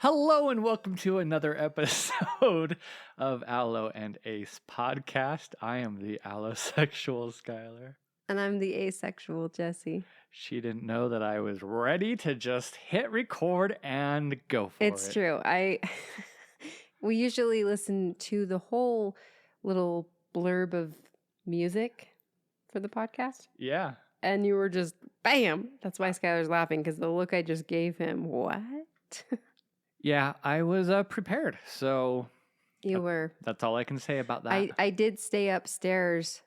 Hello and welcome to another episode of Aloe and Ace podcast. I am the Allosexual Skylar. And I'm the asexual Jesse. She didn't know that I was ready to just hit record and go for it. It's true. We usually listen to the whole little blurb of music for the podcast. Yeah. And you were just, bam! That's why Skylar's laughing, because the look I just gave him, what? Yeah, I was prepared. So You were. That's all I can say about that. I did stay upstairs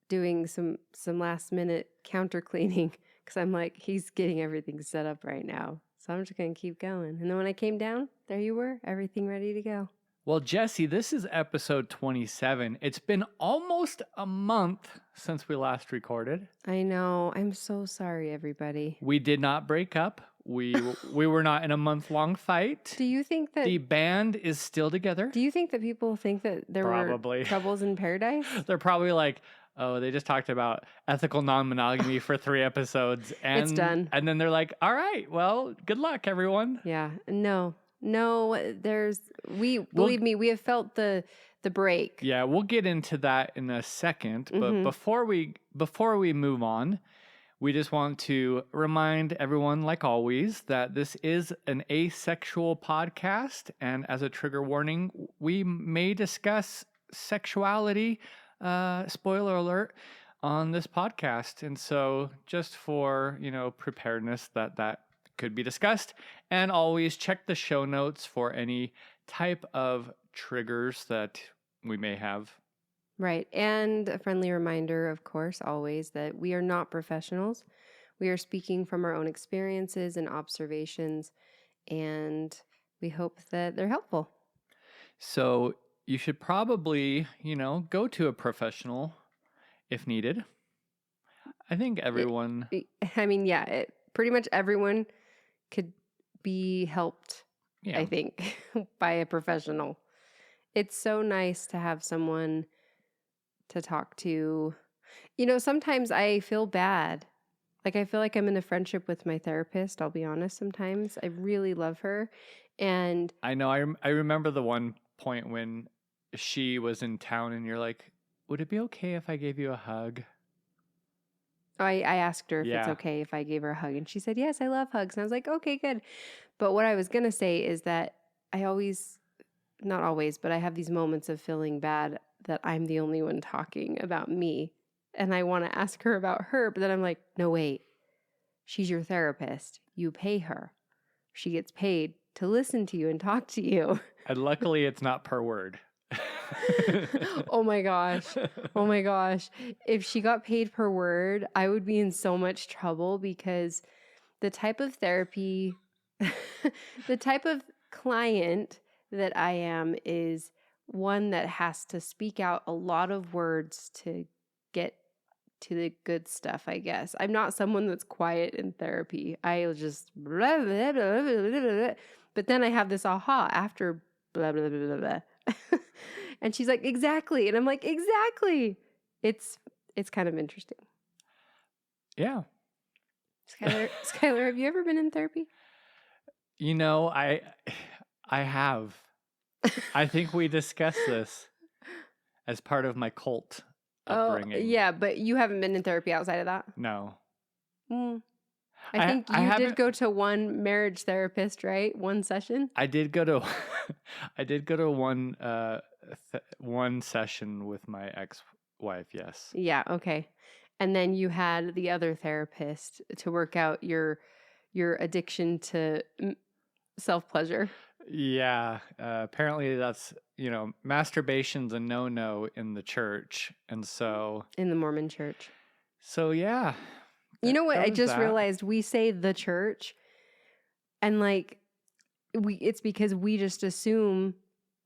doing some last minute counter cleaning because I'm like, he's getting everything set up right now. So I'm just going to keep going. And then when I came down, there you were, everything ready to go. Well, Jesse, this is episode 27. It's been almost a month since we last recorded. I know. I'm so sorry, everybody. We did not break up. We were not in a month-long fight. Do you think that The band is still together? Do you think that people think that there Probably. were troubles in paradise? They're probably like, oh, they just talked about ethical non-monogamy for 3 episodes. And, It's done. And then they're like, all right, well, good luck, everyone. Yeah. No, believe me, we have felt the break. Yeah, we'll get into that in a second. But Mhm. before we move on, we just want to remind everyone, like always, that this is an asexual podcast. And as a trigger warning, we may discuss sexuality, spoiler alert, on this podcast. And so just for, preparedness that could be discussed. And always check the show notes for any type of triggers that we may have. Right. And a friendly reminder, of course, always that we are not professionals. We are speaking from our own experiences and observations, and we hope that they're helpful. So you should probably, go to a professional if needed. I think everyone... Pretty much everyone could be helped, Yeah. I think, by a professional. It's so nice to have someone to talk to. Sometimes I feel bad. Like, I feel like I'm in a friendship with my therapist, I'll be honest sometimes. I really love her. And I know. I remember the one point when she was in town and you're like, would it be okay if I gave you a hug? I asked her if it's Yeah. okay if I gave her a hug. And she said, yes, I love hugs. And I was like, okay, good. But what I was going to say is that I always, not always, but I have these moments of feeling bad that I'm the only one talking about me. And I want to ask her about her. But then I'm like, no, wait. She's your therapist. You pay her. She gets paid to listen to you and talk to you. And luckily, it's not per word. Oh my gosh. Oh my gosh. If she got paid per word, I would be in so much trouble because the type of therapy, the type of client that I am is one that has to speak out a lot of words to get to the good stuff, I guess. I'm not someone that's quiet in therapy. I just blah, blah, blah, blah, blah, blah. But then I have this aha after blah, blah, blah, blah, blah. And she's like, exactly. And I'm like, exactly. It's kind of interesting. Yeah. Skylar, have you ever been in therapy? I have. I think we discussed this as part of my cult upbringing. Oh, yeah, but you haven't been in therapy outside of that? No. I think you did go to one marriage therapist, right? One session? I did go to one session with my ex-wife, yes. Yeah, okay. And then you had the other therapist to work out your addiction to self-pleasure. Yeah, apparently that's, masturbation's a no-no in the church. And so... In the Mormon church. So, yeah. You know what? I just realized we say the church and it's because we just assume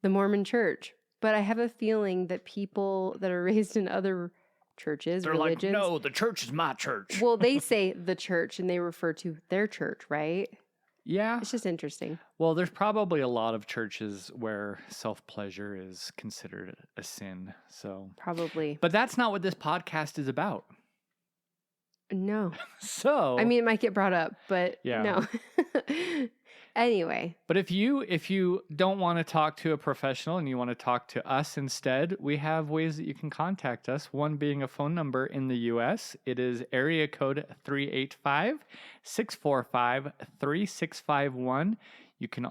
the Mormon church. But I have a feeling that people that are raised in other churches, religions... They're like, no, the church is my church. Well, they say the church and they refer to their church, right? Yeah. It's just interesting. Well, there's probably a lot of churches where self-pleasure is considered a sin. So Probably. But that's not what this podcast is about. No. So I mean, it might get brought up, but Yeah. no. Anyway, But if you don't want to talk to a professional and you want to talk to us instead, we have ways that you can contact us. One being a phone number in the US. It is area code 385-645-3651. You can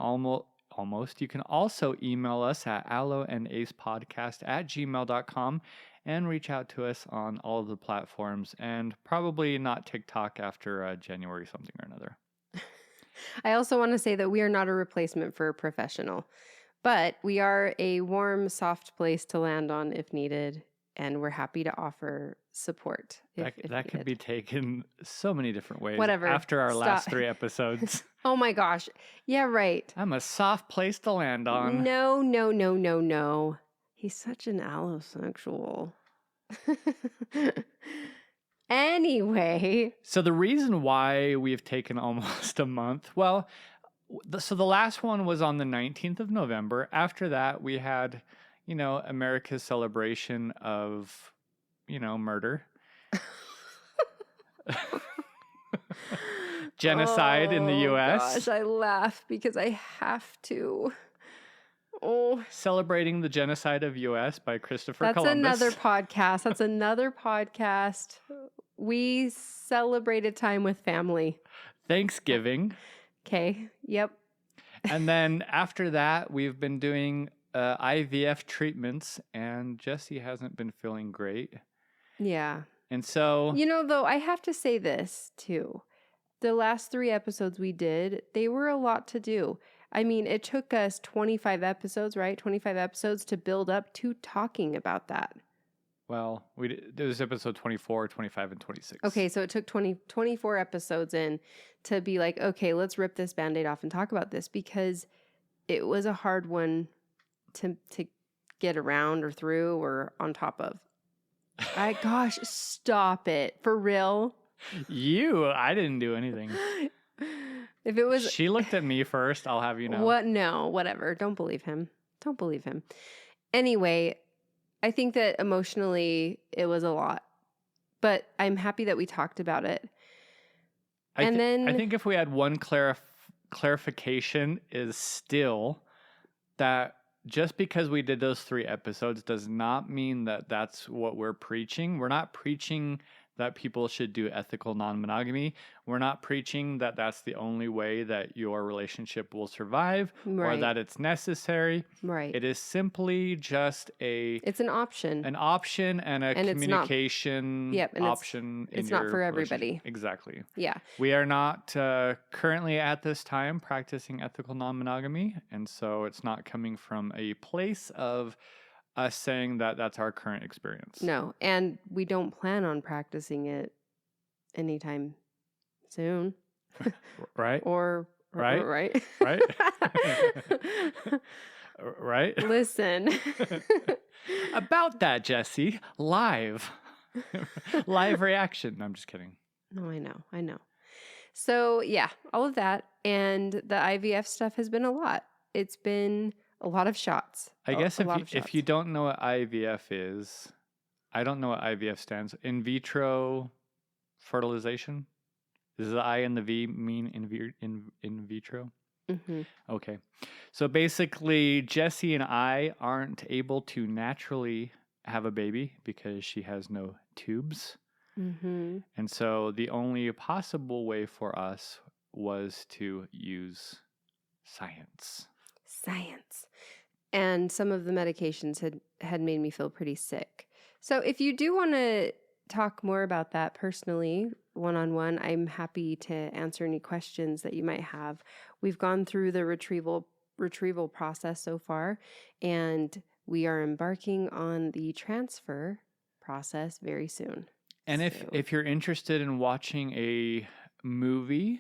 you can also email us at aloeandacepodcast@gmail.com and reach out to us on all of the platforms, and probably not TikTok after January something or another. I also want to say that we are not a replacement for a professional, but we are a warm, soft place to land on if needed, and we're happy to offer support. If That could be taken so many different ways. Whatever. After our Stop. last 3 episodes. Oh my gosh. Yeah, right. I'm a soft place to land on. No. He's such an allosexual. Anyway. So the reason why we've taken almost a month, well, so the last one was on the 19th of November. After that, we had, America's celebration of, murder. Genocide in the U.S. Gosh, I laugh because I have to. Oh, Celebrating the Genocide of U.S. by Christopher that's Columbus. That's another podcast. We celebrated time with family. Thanksgiving. Okay. Yep. And then after that, we've been doing IVF treatments, and Jesse hasn't been feeling great. Yeah. And so... though, I have to say this, too. The last 3 episodes we did, they were a lot to do. I mean, it took us 25 episodes, right? 25 episodes to build up to talking about that. Well, it was episode 24, 25, and 26. Okay, so it took 24 episodes in to be like, okay, let's rip this Band-Aid off and talk about this, because it was a hard one to get around or through or on top of. Gosh, stop it. For real? I didn't do anything. If it was... She looked at me first, I'll have you know. What? No, whatever. Don't believe him. Anyway, I think that emotionally it was a lot, but I'm happy that we talked about it. I think if we had one clarification is still that just because we did those 3 episodes does not mean that that's what we're preaching. We're not preaching that people should do ethical non-monogamy. We're not preaching that that's the only way that your relationship will survive, or that it's necessary. Right. It is simply just it's an option. An option and communication option. It's not for everybody. Exactly. Yeah. We are not currently at this time practicing ethical non-monogamy, and so it's not coming from a place of us saying that that's our current experience. No, and we don't plan on practicing it anytime soon. Right? Right? Right? Right? Listen. About that, Jesse, live reaction. No, I'm just kidding. No, I know. So, yeah, all of that, and the IVF stuff has been a lot. It's been a lot of shots. I guess if you don't know what IVF is, I don't know what IVF stands for. In vitro fertilization? Does the I and the V mean in vitro? Mm-hmm. Okay. So basically, Jessie and I aren't able to naturally have a baby because she has no tubes. Mm-hmm. And so the only possible way for us was to use science. And some of the medications had made me feel pretty sick. So if you do want to talk more about that personally, one-on-one, I'm happy to answer any questions that you might have. We've gone through the retrieval process so far, and we are embarking on the transfer process very soon. And if you're interested in watching a movie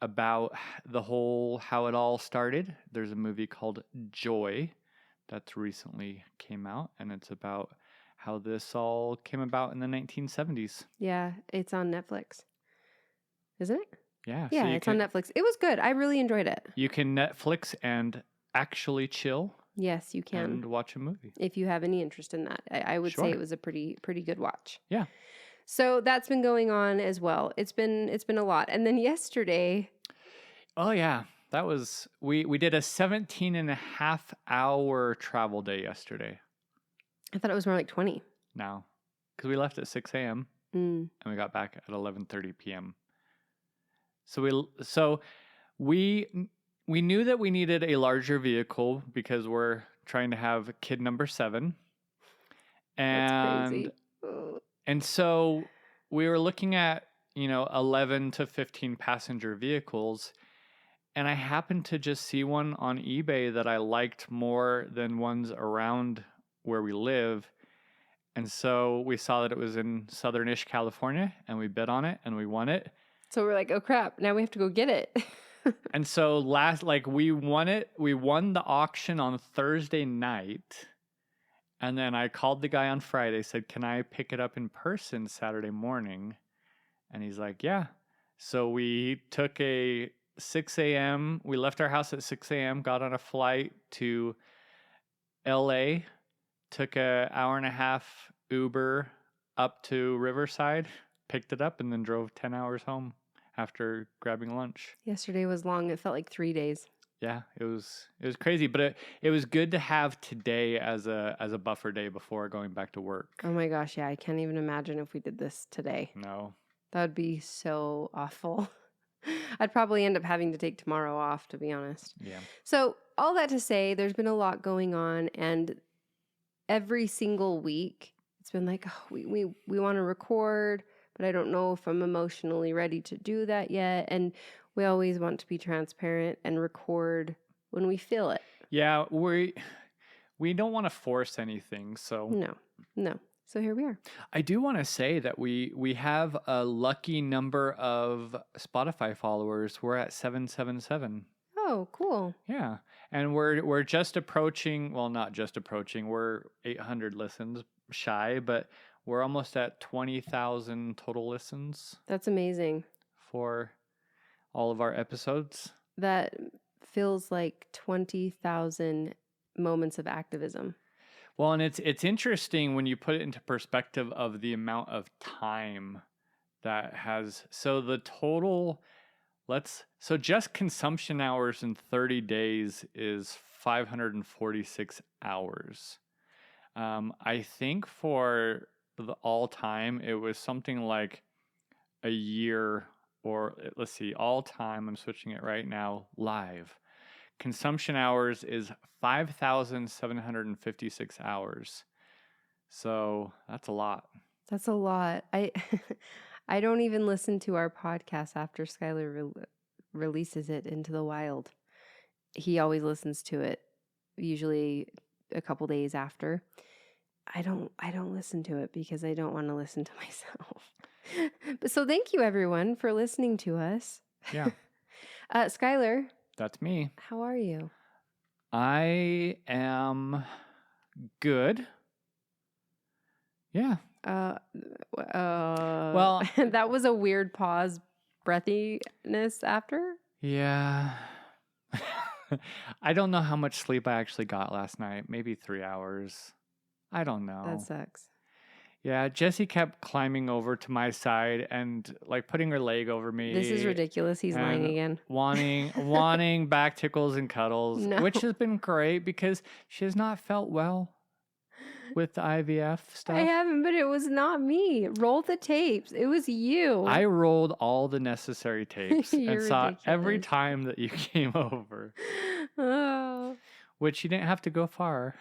about how it all started, there's a movie called Joy that's recently came out, and it's about how this all came about in the 1970s. Yeah, it's on Netflix. Isn't it? Yeah. Yeah, it's on Netflix. It was good. I really enjoyed it. You can Netflix and actually chill. Yes, you can. And watch a movie. If you have any interest in that. I would say it was a pretty good watch. Yeah. So that's been going on as well. It's been a lot. And then yesterday... Oh, yeah. that was we did a 17 and a half hour travel day yesterday. I thought it was more like 20. Now, because we left at 6 a.m. Mm. and we got back at 11:30 p.m. So we knew that we needed a larger vehicle because we're trying to have kid number 7. That's And crazy. Ugh. and so we were looking at, 11 to 15 passenger vehicles, and I happened to just see one on eBay that I liked more than ones around where we live. And so we saw that it was in southern-ish California, and we bid on it, and we won it. So we're like, oh crap, now we have to go get it. And so we won it. We won the auction on Thursday night. And then I called the guy on Friday, said, can I pick it up in person Saturday morning? And he's like, yeah. So we took a 6 a.m. We left our house at 6 a.m., got on a flight to LA, took an hour and a half Uber up to Riverside, picked it up, and then drove 10 hours home after grabbing lunch. Yesterday was long. It felt like 3 days. Yeah, it was crazy, but it was good to have today as a buffer day before going back to work. Oh my gosh, yeah. I can't even imagine if we did this today. No. That would be so awful. I'd probably end up having to take tomorrow off, to be honest. Yeah. So, all that to say, there's been a lot going on, and every single week, it's been like, oh, we want to record, but I don't know if I'm emotionally ready to do that yet. And we always want to be transparent and record when we feel it. Yeah, we don't want to force anything, so No. So here we are. I do want to say that we have a lucky number of Spotify followers. We're at 777. Oh, cool. Yeah. And we're just approaching, well, not just approaching, we're 800 listens shy, but we're almost at 20,000 total listens That's amazing. for all of our episodes. That feels like 20,000 moments of activism. Well, and it's interesting when you put it into perspective of the amount of time that has. So the total, so just consumption hours in 30 days is 546 hours. I think for the all time, it was something like a year, or let's see, all time, I'm switching it right now, live. Consumption hours is 5,756 hours. So that's a lot. That's a lot. I don't even listen to our podcast after Skylar releases it into the wild. He always listens to it, usually a couple days after. I don't listen to it because I don't want to listen to myself. But so thank you everyone for listening to us. Yeah. Skylar, That's me. how are you? I am good. Yeah. Well, that was a weird pause, breathiness after. Yeah. I don't know how much sleep I actually got last night. Maybe 3 hours. I don't know. That sucks. Yeah, Jessie kept climbing over to my side and like putting her leg over me. This is ridiculous. He's lying and again. wanting back tickles and cuddles, No. which has been great because she has not felt well with the IVF stuff. I haven't, but it was not me. Roll the tapes. It was you. I rolled all the necessary tapes and You're saw every ridiculous. time that you came over, Oh. which you didn't have to go far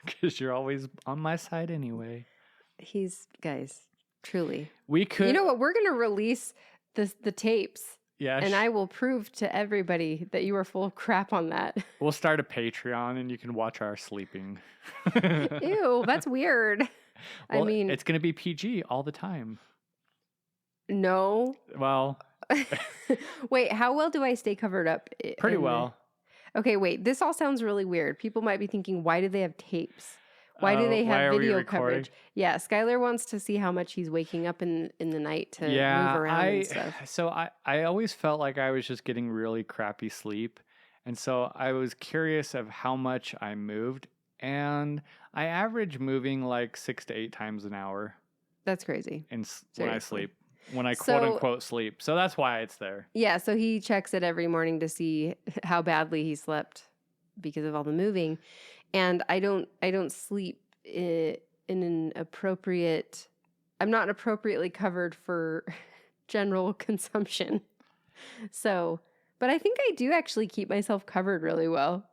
because you're always on my side anyway. Guys, truly. We could. You know what? We're going to release the tapes, Yeah. and I will prove to everybody that you are full of crap on that. We'll start a Patreon and you can watch our sleeping. Ew, that's weird. Well, I mean, it's going to be PG all the time. no. Well, Wait, how well do I stay covered up? pretty in the- well. Okay, wait. This all sounds really weird. People might be thinking, why do they have tapes? Why do they Why have are we video recording? coverage? Yeah, Skylar wants to see how much he's waking up in the night to Yeah, move around and stuff. So I always felt like I was just getting really crappy sleep. And so I was curious of how much I moved. And I average moving like 6 to 8 times an hour That's crazy. when I Seriously. sleep. when I quote So- unquote sleep. So that's why it's there. Yeah, so he checks it every morning to see how badly he slept because of all the moving. And I don't sleep in an appropriate, I'm not appropriately covered for general consumption. So, but I think I do actually keep myself covered really well.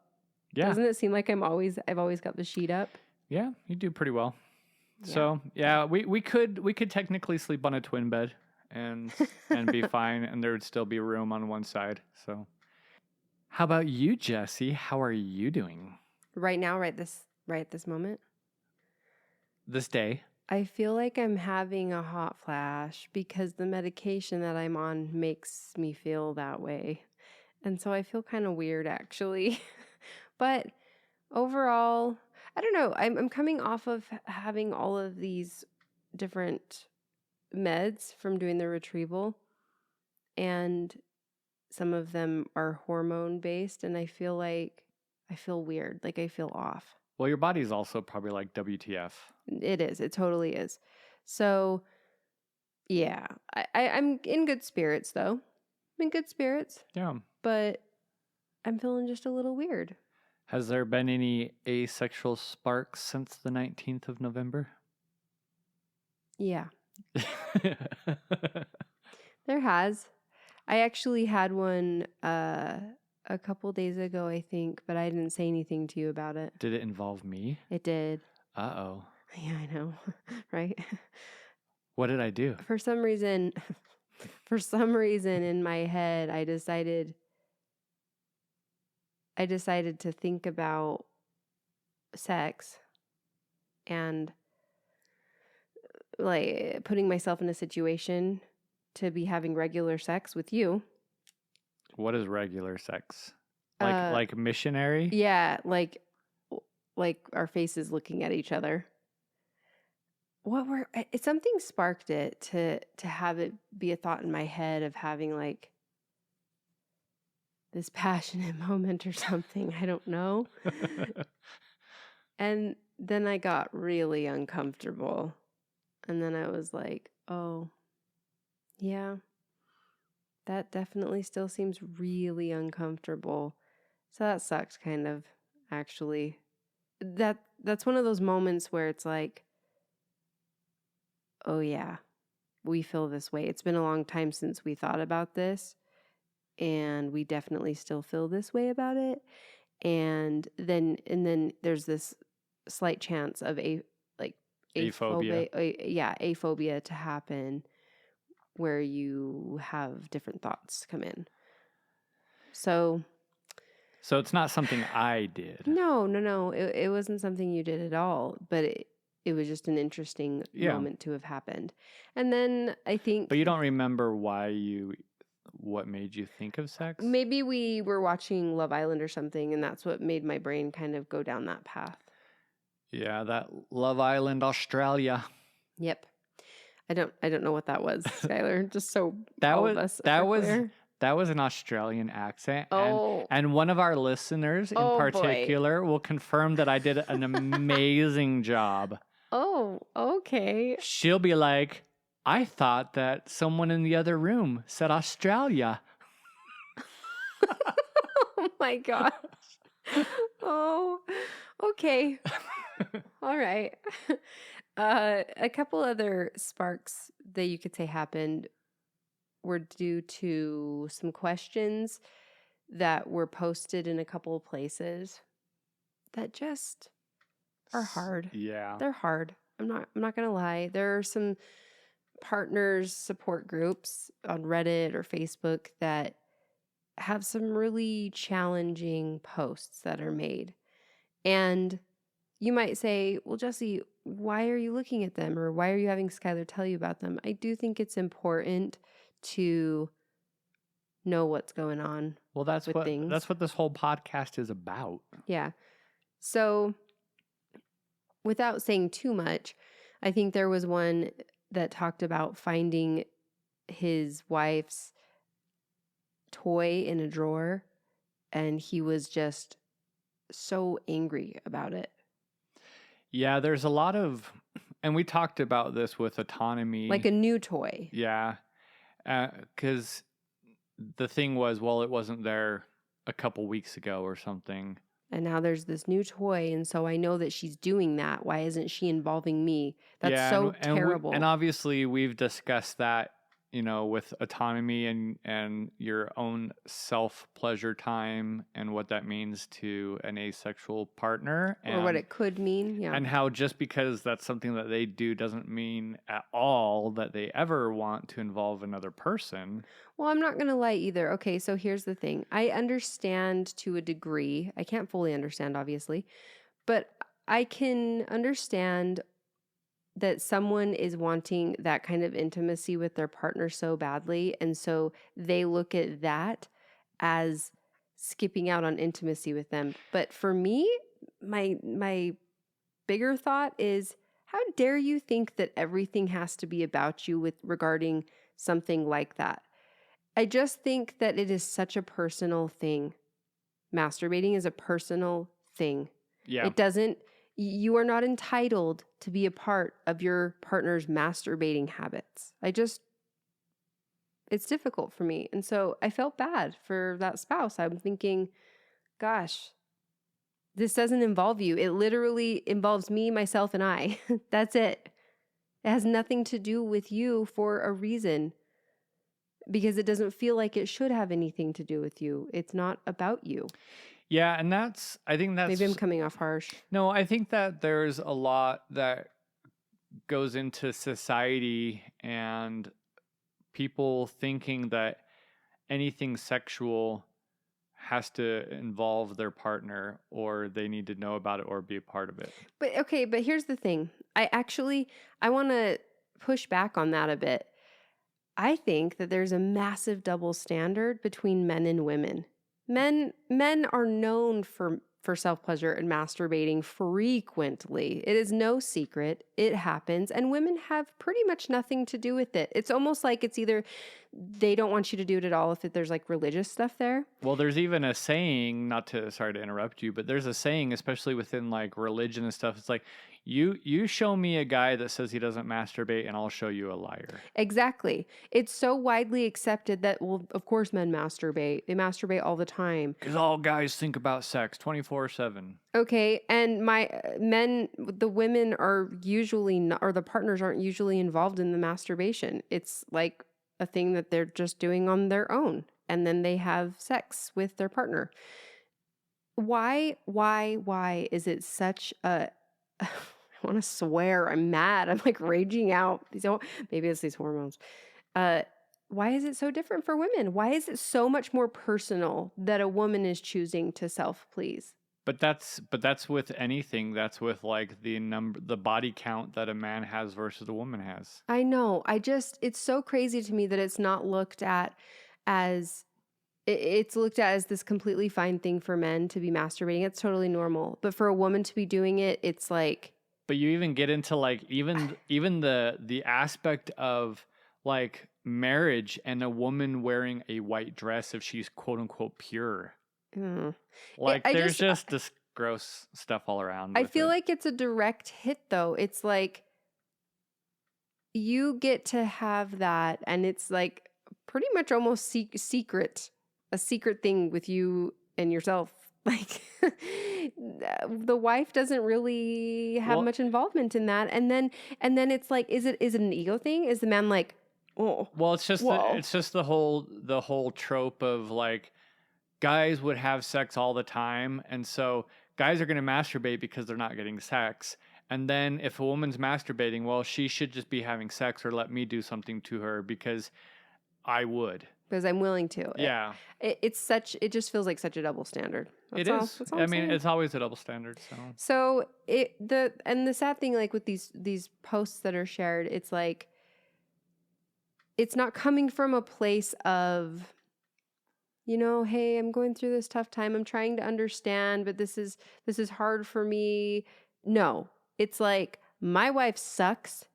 Yeah. Doesn't it seem like I've always got the sheet up? Yeah, you do pretty well. Yeah. So yeah, we could technically sleep on a twin bed and be fine, and there would still be room on one side. So, how about you, Jesse? How are you doing Right now, right at this moment, this day? I feel like I'm having a hot flash because the medication that I'm on makes me feel that way. And so I feel kind of weird actually. But overall, I don't know. I'm coming off of having all of these different meds from doing the retrieval, and some of them are hormone based, and I feel weird, like I feel off. Well, your body's also probably like WTF. It is. It totally is. So, yeah, I'm in good spirits though. I'm in good spirits, Yeah. but I'm feeling just a little weird. Has there been any asexual sparks since the 19th of November? Yeah, there has. I actually had one a couple days ago, I think, but I didn't say anything to you about it. Did it involve me? It did. Uh-oh. Yeah, I know, right? What did I do? For some reason in my head, I decided to think about sex and like putting myself in a situation to be having regular sex with you. What is regular sex? Like missionary? Yeah, like our faces looking at each other. Something sparked it to have it be a thought in my head of having like this passionate moment or something. I don't know. And then I got really uncomfortable. And then I was like, oh, yeah, that definitely still seems really uncomfortable. So that sucked kind of, actually. That's one of those moments where it's like, oh yeah, we feel this way. It's been a long time since we thought about this, and we definitely still feel this way about it. And then there's this slight chance of Aphobia. aphobia to happen, where you have different thoughts come in. So it's not something I did. no, it wasn't something you did at all, but it was just an interesting moment to have happened. And then I think, But you don't remember what made you think of sex? maybe we were watching Love Island or something, and that's what made my brain kind of go down that path. Yeah, that Love Island Australia. Yep. I don't know what that was, Skylar. Just so That all was of us that are was clear. that was an Australian accent. Oh. And one of our listeners in Oh, boy. particular will confirm that I did an amazing job. Oh, okay. She'll be like, I thought that someone in the other room said Australia. Oh my gosh. Oh, okay. All right. A couple other sparks that you could say happened were due to some questions that were posted in a couple of places that just are hard. Yeah. They're hard. I'm not gonna lie. There are some partners support groups on Reddit or Facebook that have some really challenging posts that are made. And you might say, well, Jesse, why are you looking at them, or why are you having Skylar tell you about them? I do think it's important to know what's going on. Well, that's with what things. that's what this whole podcast is about. Yeah. So without saying too much, I think there was one that talked about finding his wife's toy in a drawer, and he was just so angry about it. Yeah, there's a lot of And we talked about this with autonomy. Like a new toy. Yeah. Because the thing was, well, it wasn't there a couple weeks ago or something. And now there's this new toy. And so I know that she's doing that. Why isn't she involving me? That's so terrible. And obviously we've discussed that, with autonomy and your own self-pleasure time and what that means to an asexual partner. Or what it could mean. Yeah. And how just because that's something that they do doesn't mean at all that they ever want to involve another person. Well, I'm not going to lie either. Okay, so here's the thing. I understand to a degree. I can't fully understand, obviously. But I can understand that someone is wanting that kind of intimacy with their partner so badly. And so they look at that as skipping out on intimacy with them. But for me, my bigger thought is, how dare you think that everything has to be about you with regarding something like that? I just think that it is such a personal thing. Masturbating is a personal thing. Yeah. It doesn't, you are not entitled to be a part of your partner's masturbating habits. It's difficult for me. And so I felt bad for that spouse. I'm thinking, gosh, this doesn't involve you. It literally involves me, myself, and I. That's it. It has nothing to do with you for a reason. Because it doesn't feel like it should have anything to do with you. It's not about you. Yeah, and I think that's... Maybe I'm coming off harsh. No, I think that there's a lot that goes into society and people thinking that anything sexual has to involve their partner or they need to know about it or be a part of it. But here's the thing. I want to push back on that a bit. I think that there's a massive double standard between men and women. Men are known for self-pleasure and masturbating frequently. It is no secret. It happens. And women have pretty much nothing to do with it. It's almost like it's either they don't want you to do it at all if there's like religious stuff there. Well, there's even a saying, sorry to interrupt you, but there's a saying, especially within like religion and stuff. It's like, you show me a guy that says he doesn't masturbate and I'll show you a liar. Exactly. It's so widely accepted that, well, of course men masturbate. They masturbate all the time. Because all guys think about sex 24/7. Okay. And the women are usually not, or the partners aren't usually involved in the masturbation. It's like a thing that they're just doing on their own. And then they have sex with their partner. Why is it such a... I want to swear. I'm mad. I'm like raging out. Maybe it's these hormones. Why is it so different for women? Why is it so much more personal that a woman is choosing to self-please? But that's with anything. That's with like the body count that a man has versus a woman has. I know. It's so crazy to me that it's not looked at as... It's looked at as this completely fine thing for men to be masturbating. It's totally normal. But for a woman to be doing it, it's like... But you even get into like even the aspect of like marriage and a woman wearing a white dress if she's quote unquote pure. Like there's just this gross stuff all around. I feel like it's a direct hit though. It's like you get to have that and it's like pretty much almost a secret thing with you and yourself. Like the wife doesn't really have much involvement in that. And then it's like, is it an ego thing? Is the man like, oh, well, it's just the whole trope of like guys would have sex all the time. And so guys are going to masturbate because they're not getting sex. And then if a woman's masturbating, well, she should just be having sex or let me do something to her because I would. Because I'm willing to. Yeah. It just feels like such a double standard. It is. I mean, it's always a double standard. So the sad thing, like with these posts that are shared, it's like, it's not coming from a place of, hey, I'm going through this tough time. I'm trying to understand, but this is hard for me. No, it's like, my wife sucks.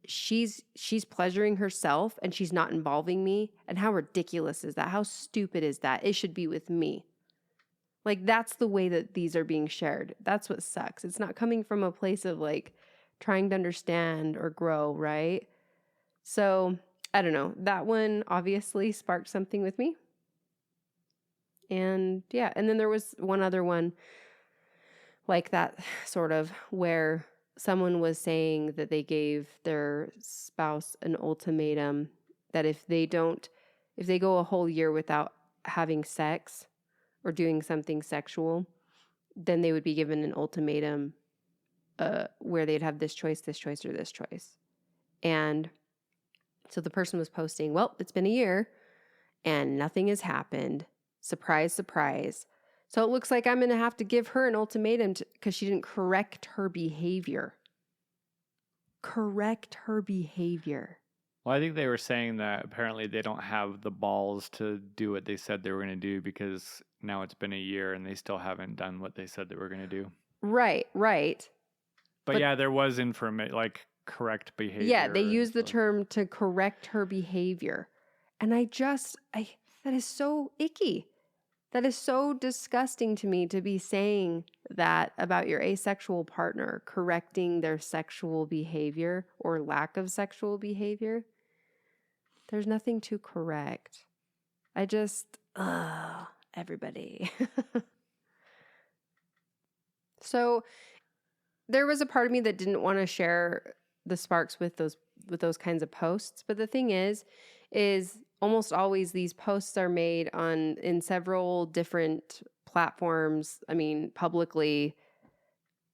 She's pleasuring herself and she's not involving me. And how ridiculous is that? How stupid is that? It should be with me. Like, that's the way that these are being shared. That's what sucks. It's not coming from a place of like trying to understand or grow, right? So I don't know. That one obviously sparked something with me. And yeah, and then there was one other one like that, sort of, where someone was saying that they gave their spouse an ultimatum that if they go a whole year without having sex or doing something sexual, then they would be given an ultimatum where they'd have this choice, or this choice. And so the person was posting, well, it's been a year and nothing has happened. Surprise, surprise. So it looks like I'm going to have to give her an ultimatum because she didn't correct her behavior. Correct her behavior. Well, I think they were saying that apparently they don't have the balls to do what they said they were going to do because now it's been a year and they still haven't done what they said they were going to do. Right. But yeah, there was like correct behavior. Yeah, they use the term to correct her behavior. And that is so icky. That is so disgusting to me to be saying that about your asexual partner, correcting their sexual behavior or lack of sexual behavior. There's nothing to correct. Everybody. So there was a part of me that didn't want to share the sparks with those kinds of posts. But the thing is almost always these posts are made in several different platforms. I mean, publicly,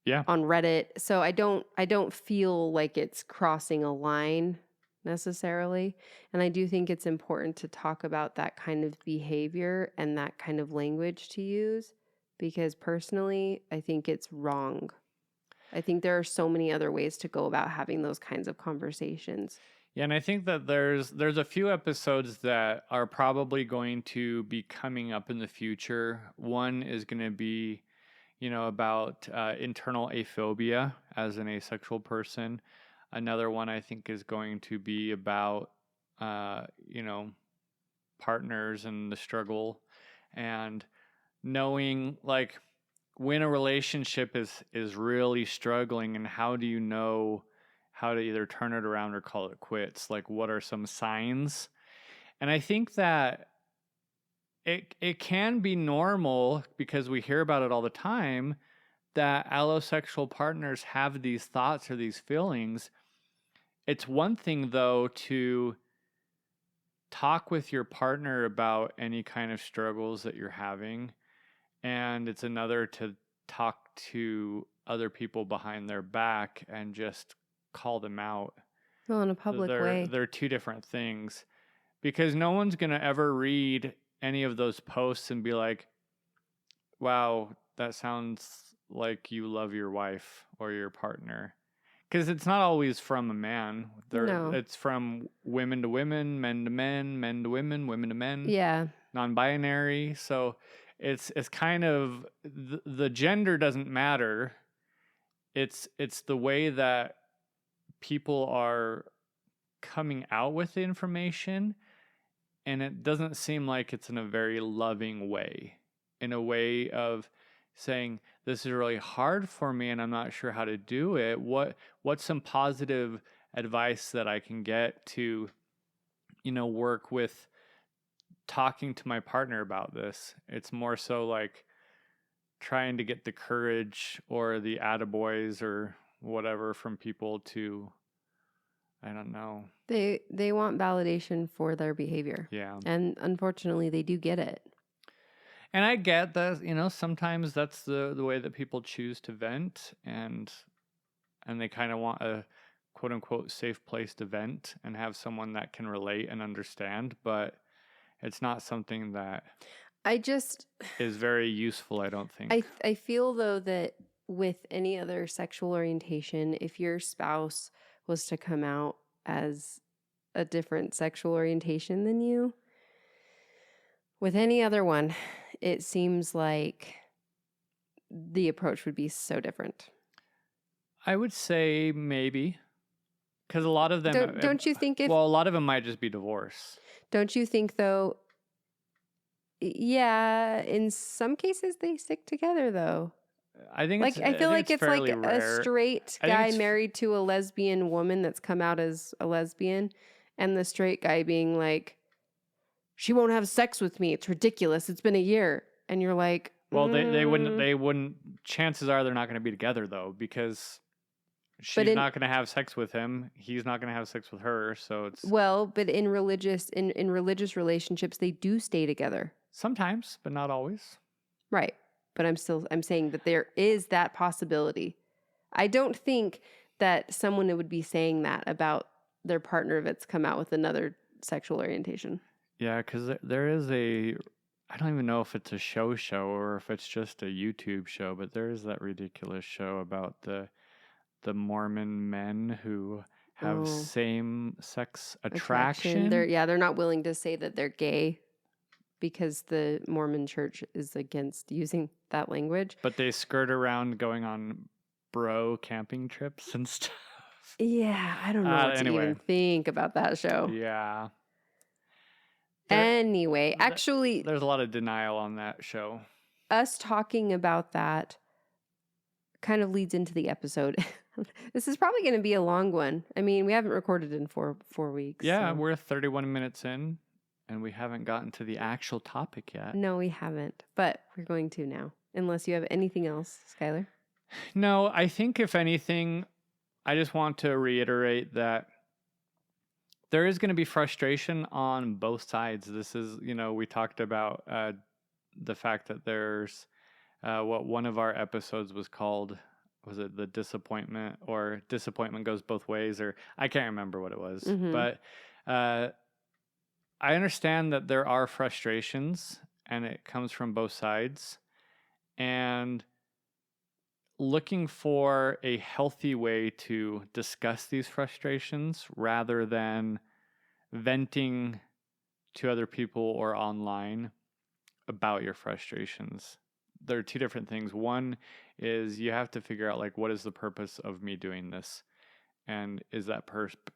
on Reddit. So I don't feel like it's crossing a line necessarily. And I do think it's important to talk about that kind of behavior and that kind of language to use, because personally, I think it's wrong. I think there are so many other ways to go about having those kinds of conversations. Yeah, and I think that there's a few episodes that are probably going to be coming up in the future. One is going to be, about internal aphobia as an asexual person. Another one I think is going to be about, partners and the struggle, and knowing like when a relationship is really struggling, and how do you know how to either turn it around or call it quits? Like, what are some signs? And I think that it can be normal, because we hear about it all the time, that allosexual partners have these thoughts or these feelings. It's one thing, though, to talk with your partner about any kind of struggles that you're having, and it's another to talk to other people behind their back and just call them out. Well, in a public way. They're two different things, because no one's going to ever read any of those posts and be like, wow, that sounds like you love your wife or your partner. Because it's not always from a man. No. It's from women to women, men to men, men to women, women to men. Yeah. Non-binary. So it's kind of the gender doesn't matter. It's the way that people are coming out with the information, and it doesn't seem like it's in a very loving way, in a way of saying, this is really hard for me and I'm not sure how to do it. What's some positive advice that I can get to, work with talking to my partner about this? It's more so like trying to get the courage or the attaboys or whatever from people to, I don't know. They want validation for their behavior. Yeah. And unfortunately, they do get it. And I get that, sometimes that's the way that people choose to vent, and they kind of want a quote unquote safe place to vent and have someone that can relate and understand, but it's not something that is very useful, I don't think. I feel though that with any other sexual orientation, if your spouse was to come out as a different sexual orientation than you, with any other one, it seems like the approach would be so different. I would say maybe, because a lot of them don't you think a lot of them might just be divorce. Don't you think though? Yeah, in some cases they stick together though. I think Like, I feel like it's like fairly a rare. straight I think guy it's- married to a lesbian woman that's come out as a lesbian, and the straight guy being like, she won't have sex with me. It's ridiculous. It's been a year. And you're like, Well, they "Mm." wouldn't. Chances are they're not going to be together though, because But she's not going to have sex with him. He's not going to have sex with her. So it's but in religious relationships, they do stay together. sometimes, but not always. Right. But I'm saying that there is that possibility. I don't think that someone would be saying that about their partner that's come out with another sexual orientation. Yeah, because there is a. I don't even know if it's a show or if it's just a YouTube show, but there is that ridiculous show about the Mormon men who have Oh. same sex attraction. They're not willing to say that they're gay because the Mormon church is against using that language. But they skirt around going on bro camping trips and stuff. Yeah, I don't know what to even think about that show. Yeah. Anyway, actually, there's a lot of denial on that show. Us talking about that kind of leads into the episode. This is probably going to be a long one. I mean, we haven't recorded in four weeks. Yeah, so. we're 31 minutes in, and we haven't gotten to the actual topic yet. No, we haven't, but we're going to now. Unless you have anything else, Skylar. No, I think if anything, I just want to reiterate that there is going to be frustration on both sides. This is, we talked about the fact that there's what one of our episodes was called. Was it the disappointment or disappointment goes both ways? Or I can't remember what it was. Mm-hmm. But I understand that there are frustrations and it comes from both sides. And looking for a healthy way to discuss these frustrations rather than venting to other people or online about your frustrations. There are two different things. One is you have to figure out, like, what is the purpose of me doing this? And is that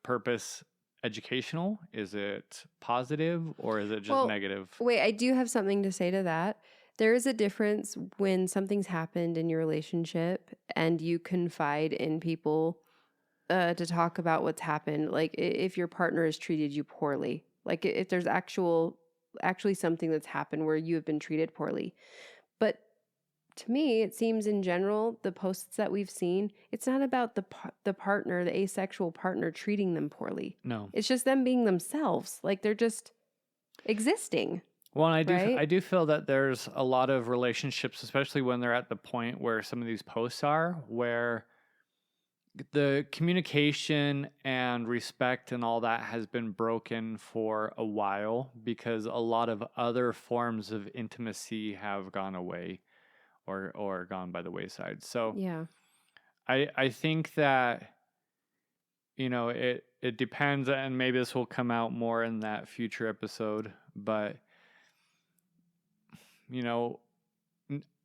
purpose educational? Is it positive, or is it just negative? Wait, I do have something to say to that. There is a difference when something's happened in your relationship and you confide in people to talk about what's happened. Like if your partner has treated you poorly, like if there's actually something that's happened where you have been treated poorly. But to me, it seems in general, the posts that we've seen, it's not about the partner, the asexual partner treating them poorly. No. It's just them being themselves. Like they're just existing. Well, and I do feel that there's a lot of relationships, especially when they're at the point where some of these posts are, where the communication and respect and all that has been broken for a while because a lot of other forms of intimacy have gone away or gone by the wayside. So yeah, I think that, it depends, and maybe this will come out more in that future episode, but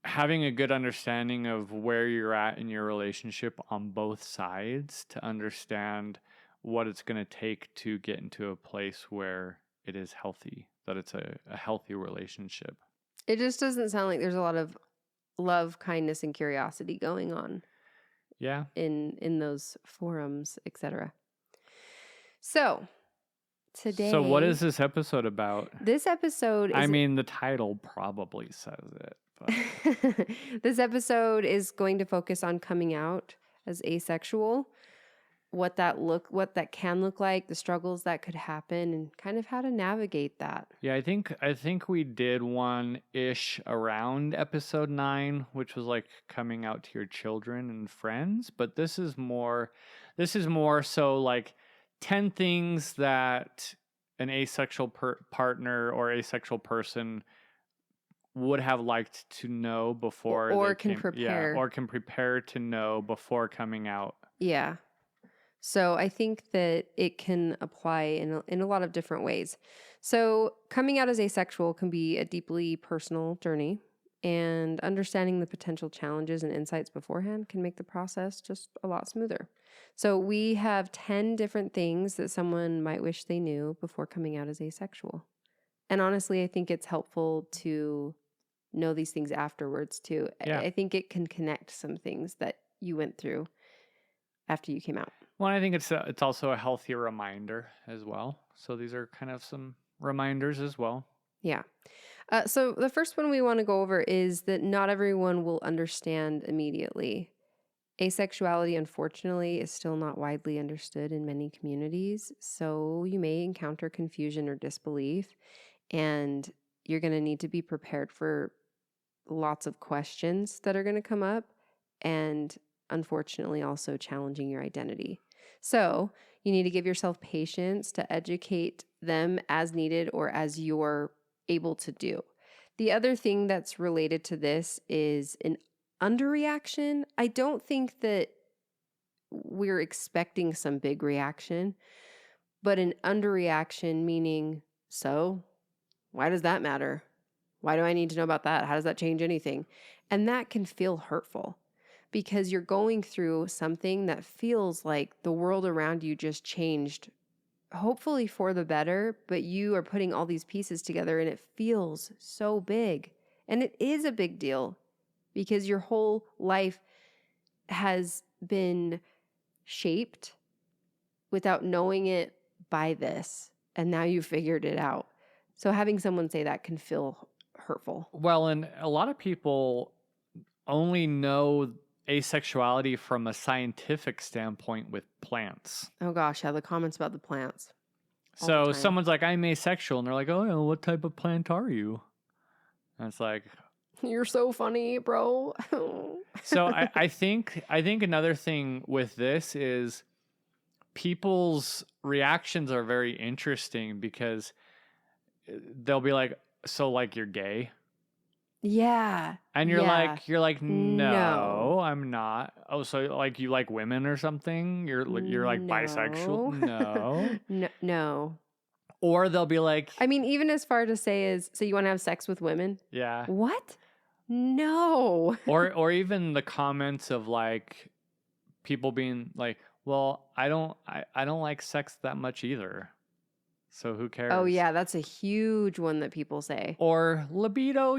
having a good understanding of where you're at in your relationship on both sides to understand what it's going to take to get into a place where it is healthy, that it's a healthy relationship. It just doesn't sound like there's a lot of love, kindness, and curiosity going on. Yeah. In those forums, etc. So today. So what is this episode about? This episode is. The title probably says it. But. This episode is going to focus on coming out as asexual, what that can look like, the struggles that could happen, and kind of how to navigate that. Yeah, I think we did one-ish around episode 9, which was like coming out to your children and friends, but this is more so like 10 things that an asexual partner or asexual person would have liked to know before or can prepare. Yeah, or can prepare to know before coming out. Yeah. So I think that it can apply in a lot of different ways. So coming out as asexual can be a deeply personal journey, and understanding the potential challenges and insights beforehand can make the process just a lot smoother. So we have 10 different things that someone might wish they knew before coming out as asexual. And honestly, I think it's helpful to know these things afterwards too. Yeah. I think it can connect some things that you went through after you came out. Well, I think it's also a healthy reminder as well. So these are kind of some reminders as well. Yeah. So the first one we want to go over is that not everyone will understand immediately. Asexuality, unfortunately, is still not widely understood in many communities. So you may encounter confusion or disbelief, and you're going to need to be prepared for lots of questions that are going to come up, and unfortunately, also challenging your identity. So you need to give yourself patience to educate them as needed or as you're able to do. The other thing that's related to this is an underreaction. I don't think that we're expecting some big reaction, but an underreaction meaning, so why does that matter? Why do I need to know about that? How does that change anything? And that can feel hurtful because you're going through something that feels like the world around you just changed, hopefully for the better, but you are putting all these pieces together and it feels so big. And it is a big deal because your whole life has been shaped without knowing it by this. And now you figured it out. So having someone say that can feel hurtful. Well, and a lot of people only know asexuality from a scientific standpoint with plants. Oh gosh, yeah, the comments about the plants. all the So time. someone's like, I'm asexual. And they're like, oh, what type of plant are you? And it's like, You're so funny, bro. so I think another thing with this is people's reactions are very interesting because they'll be like, so like you're gay? Yeah. And you're like, no, No. I'm not. Oh, so like you like women or something? You're like bisexual? No. No. Or they'll be like, I mean, even as far to say is, so you want to have sex with women? yeah. What? No. Or even the comments of like people being like, well, I don't like sex that much either. So who cares? Oh yeah, that's a huge one that people say. Or libido,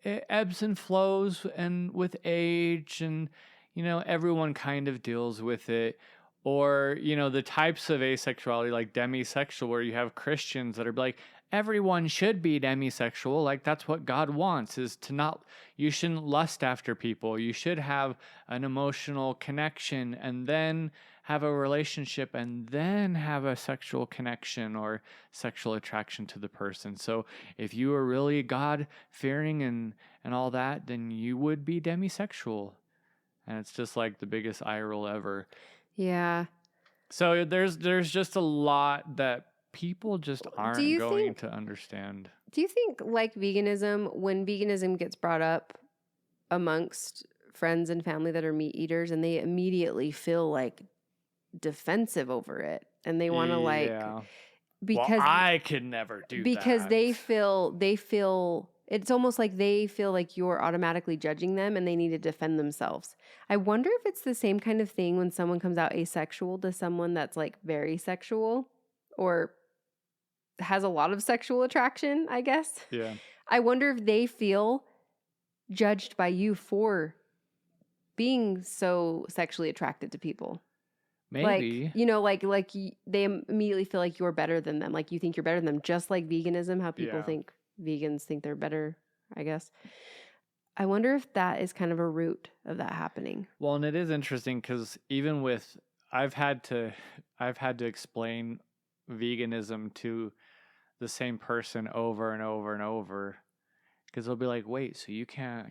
it ebbs and flows and with age and everyone kind of deals with it. Or, the types of asexuality like demisexual where you have Christians that are like everyone should be demisexual, like that's what God wants is to not you shouldn't lust after people. You should have an emotional connection and then have a relationship and then have a sexual connection or sexual attraction to the person. So if you are really God fearing and all that, then you would be demisexual. And it's just like the biggest eye roll ever. Yeah. So there's just a lot that people just aren't going to understand. Do you think, like veganism, when veganism gets brought up amongst friends and family that are meat eaters and they immediately feel like defensive over it and they want to because I could never do that. Because they feel it's almost like they feel like you're automatically judging them and they need to defend themselves. I wonder if it's the same kind of thing when someone comes out asexual to someone that's like very sexual or has a lot of sexual attraction, I guess. Yeah. I wonder if they feel judged by you for being so sexually attracted to people. Maybe. Like they immediately feel like you're better than them. Like you think you're better than them. Just like veganism, how people think vegans think they're better, I guess. I wonder if that is kind of a root of that happening. Well, and it is interesting because even with, I've had to explain veganism to the same person over and over and over because they'll be like, wait, so you can't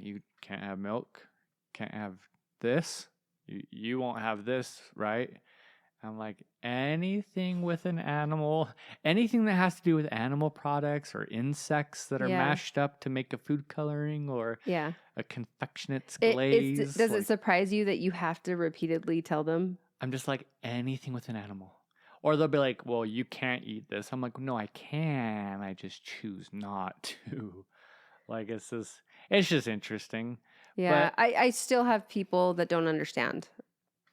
have milk, can't have this, you won't have this, right? I'm like, anything with an animal, anything that has to do with animal products or insects that are mashed up to make a food coloring or a confectionate glaze. Does it surprise you that you have to repeatedly tell them? I'm just like, anything with an animal. Or they'll be like, well, you can't eat this. I'm like, no, I can. I just choose not to. Like, it's just interesting. Yeah, but I still have people that don't understand.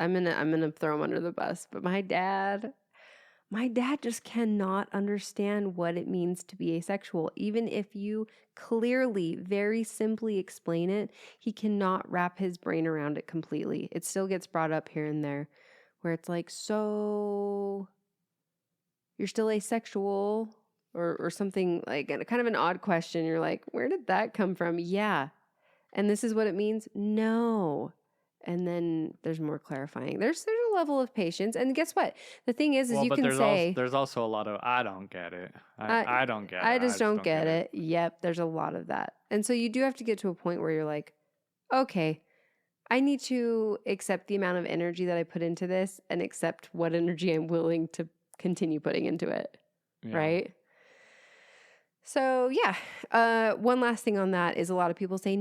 I'm gonna throw them under the bus. But my dad My dad just cannot understand what it means to be asexual. Even if you clearly, very simply explain it, he cannot wrap his brain around it completely. It still gets brought up here and there where it's like, so you're still asexual or something like kind of an odd question. You're like, where did that come from? Yeah. And this is what it means? No. And then there's more clarifying. There's a level of patience. And guess what? The thing is Well, you but can say, there's also a lot of I don't get it. I I don't get it. I just don't get it. Yep, there's a lot of that. And so you do have to get to a point where you're like, okay, I need to accept the amount of energy that I put into this and accept what energy I'm willing to continue putting into it. Yeah. Right? So yeah, one last thing on that is a lot of people say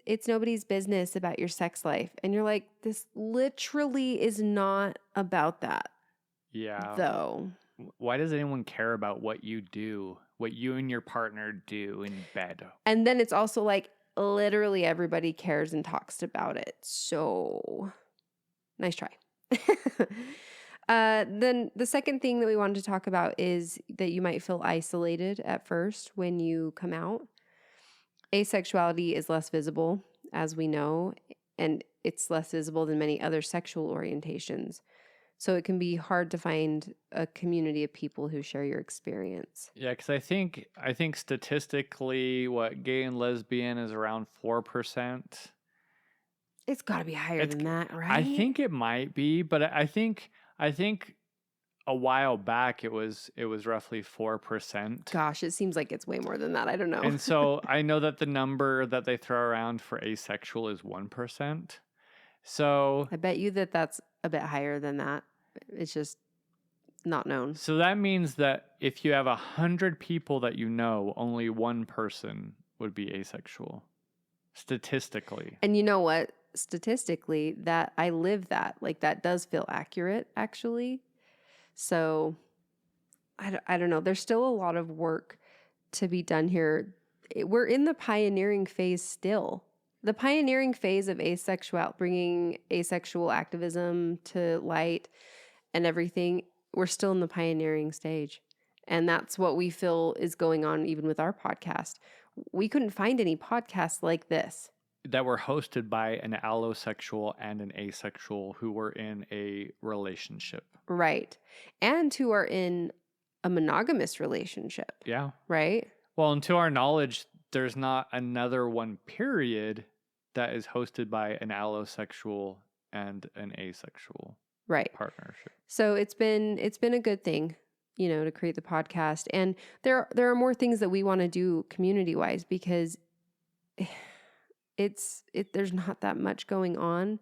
it's nobody's business about your sex life. And you're like, this literally is not about that. Yeah. Though. Why does anyone care about what you do, what you and your partner do in bed? And then it's also like literally everybody cares and talks about it. So nice try. Then the second thing that we wanted to talk about is that you might feel isolated at first when you come out. Asexuality is less visible, as we know, and it's less visible than many other sexual orientations. So it can be hard to find a community of people who share your experience. Yeah, because I think statistically, what gay and lesbian is around 4%. It's got to be higher than that, right? I think it might be, but I think a while back it was roughly 4%. Gosh, it seems like it's way more than that. I don't know. And so I know that the number that they throw around for asexual is 1%. So I bet you that's a bit higher than that. It's just not known. So that means that if you have 100 people that you know, only one person would be asexual, statistically. And you know what? Statistically, that I live that. Like that does feel accurate, actually. So I don't know. There's still a lot of work to be done here. We're in the pioneering phase still. The pioneering phase of asexual, bringing asexual activism to light and everything, we're still in the pioneering stage. And that's what we feel is going on even with our podcast. We couldn't find any podcasts like this. That were hosted by an allosexual and an asexual who were in a relationship. Right. And who are in a monogamous relationship. Yeah. Right? Well, and to our knowledge, there's not another one, period, that is hosted by an allosexual and an asexual partnership. So it's been a good thing, to create the podcast. And there are more things that we want to do community-wise because there's not that much going on.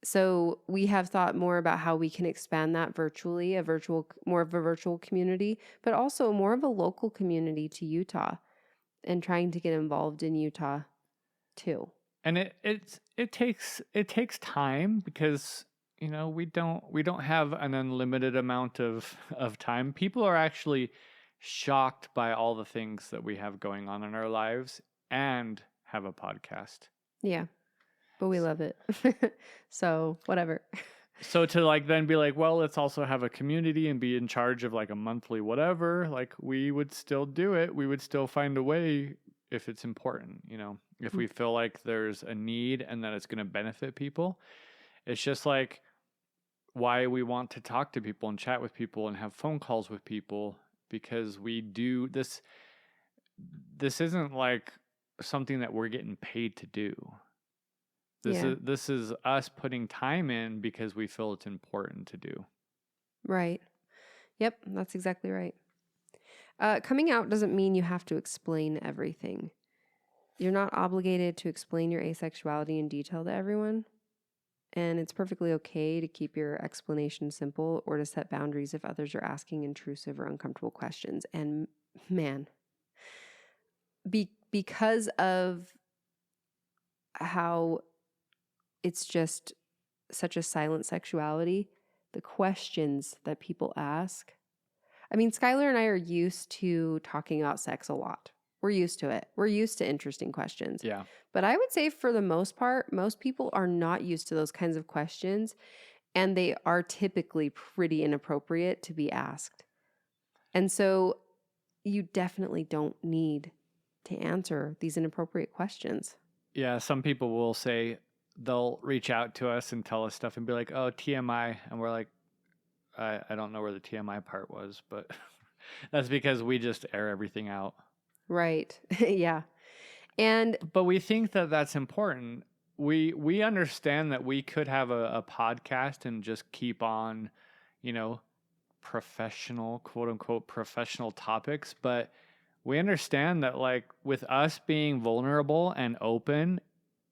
So we have thought more about how we can expand that virtually, more of a virtual community, but also more of a local community to Utah and trying to get involved in Utah too. And it takes time because we don't have an unlimited amount of time. People are actually shocked by all the things that we have going on in our lives and have a podcast. Yeah. But we love it. So whatever. So to then be like, well, let's also have a community and be in charge of a monthly whatever, we would still do it. We would still find a way if it's important, if we feel like there's a need and that it's going to benefit people. It's just why we want to talk to people and chat with people and have phone calls with people, because we do this. This isn't something that we're getting paid to do. This is us putting time in because we feel it's important to do. Right. Yep, that's exactly right. Coming out doesn't mean you have to explain everything. You're not obligated to explain your asexuality in detail to everyone. And it's perfectly okay to keep your explanation simple or to set boundaries if others are asking intrusive or uncomfortable questions. And man, because of how it's just such a silent sexuality, the questions that people ask. I mean, Skylar and I are used to talking about sex a lot. We're used to it. We're used to interesting questions. Yeah. But I would say for the most part, most people are not used to those kinds of questions. and they are typically pretty inappropriate to be asked. And so you definitely don't need to answer these inappropriate questions. Yeah, some people will say they'll reach out to us and tell us stuff and be like, "Oh, TMI," and we're like, "I don't know where the TMI part was," but that's because we just air everything out. Right. Yeah. And But we think that that's important. We understand that we could have a podcast and just keep on, you know, professional, quote unquote, professional topics, but we understand that, like, with us being vulnerable and open,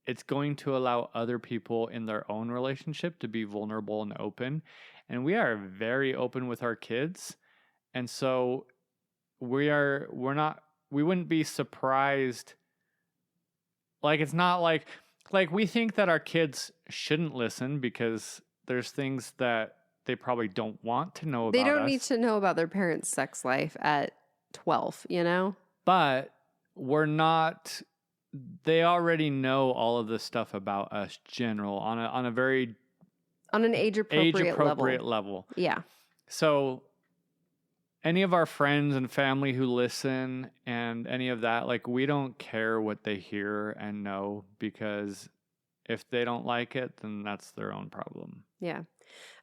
it's going to allow other people in their own relationship to be vulnerable and open. And we are very open with our kids. And so we wouldn't be surprised. Like, it's not like we think that our kids shouldn't listen because there's things that they probably don't want to know about they don't us. need to know about their parents' sex life at 12, you know? But we're not, they already know all of this stuff about us general on a very On an age appropriate level. Yeah. So any of our friends and family who listen and any of that, like, we don't care what they hear and know, because if they don't like it, then that's their own problem. Yeah.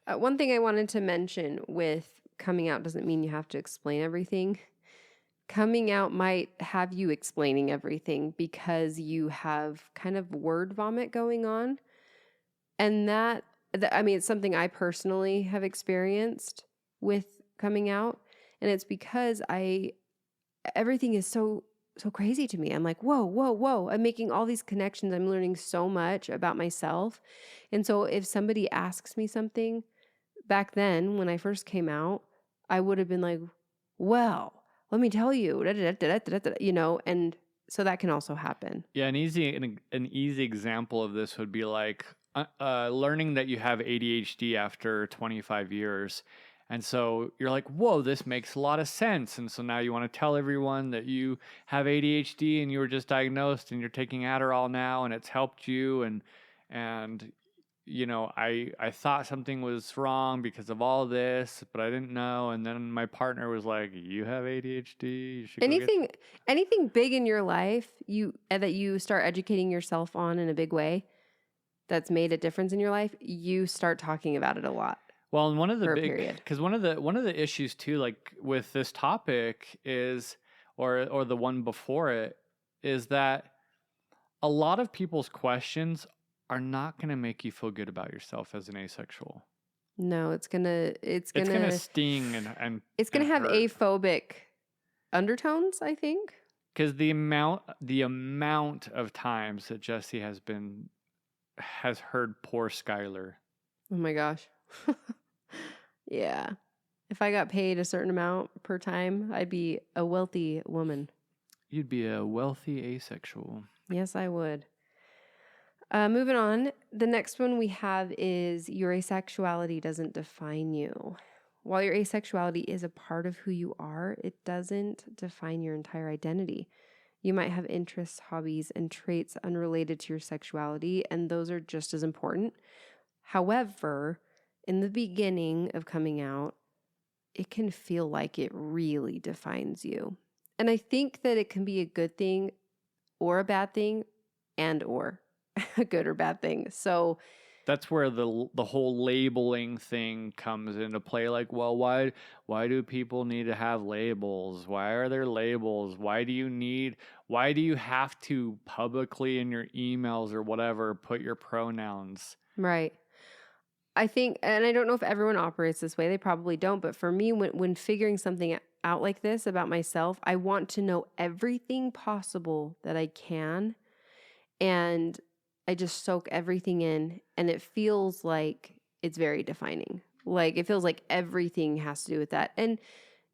One thing I wanted to mention with coming out doesn't mean you have to explain everything. Coming out might have you explaining everything because you have kind of word vomit going on. And I mean, it's something I personally have experienced with coming out. And it's because everything is so crazy to me. I'm like, whoa, whoa, whoa. I'm making all these connections. I'm learning so much about myself. And so if somebody asks me something back then, when I first came out, I would have been like, well, let me tell you, you know, and so that can also happen. Yeah, an easy example of this would be like learning that you have ADHD after 25 years. And so you're like, whoa, this makes a lot of sense. And so now you want to tell everyone that you have ADHD and you were just diagnosed and you're taking Adderall now and it's helped you. And you know, I thought something was wrong because of all this, but I didn't know. And then my partner was like, you have ADHD. You should anything big in your life that you start educating yourself on in a big way that's made a difference in your life, you start talking about it a lot. Well, and one of the issues too, like with this topic is, or the one before it, is that a lot of people's questions are not going to make you feel good about yourself as an asexual. No, it's gonna sting and it's gonna have hurt. aphobic undertones, I think. Because the amount of times that Jesse has heard poor Skylar. Oh my gosh. Yeah. If I got paid a certain amount per time, I'd be a wealthy woman. You'd be a wealthy asexual. Yes, I would. Moving on. The next one we have is your asexuality doesn't define you. While your asexuality is a part of who you are, it doesn't define your entire identity. You might have interests, hobbies, and traits unrelated to your sexuality, and those are just as important. However, in the beginning of coming out, it can feel like it really defines you. And I think that it can be a good thing or a bad thing, and or a good or bad thing. So that's where the whole labeling thing comes into play. Like, well, why do people need to have labels? Why are there labels? Why do you have to publicly in your emails or whatever put your pronouns? Right. I think, and I don't know if everyone operates this way, they probably don't, but for me, when figuring something out like this about myself, I want to know everything possible that I can, and I just soak everything in, and it feels like it's very defining. Like, it feels like everything has to do with that. And,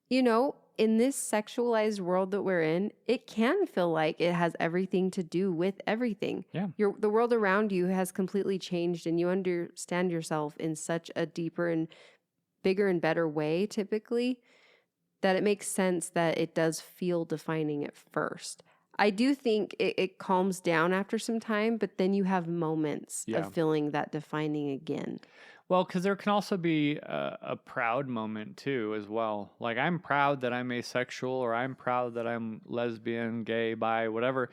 you know, in this sexualized world that we're in, it can feel like it has everything to do with everything. Yeah. The world around you has completely changed, and you understand yourself in such a deeper and bigger and better way, typically, that it makes sense that it does feel defining at first. I do think it calms down after some time, but then you have moments of feeling that defining again. Well, because there can also be a proud moment too, as well. Like, I'm proud that I'm asexual, or I'm proud that I'm lesbian, gay, bi, whatever,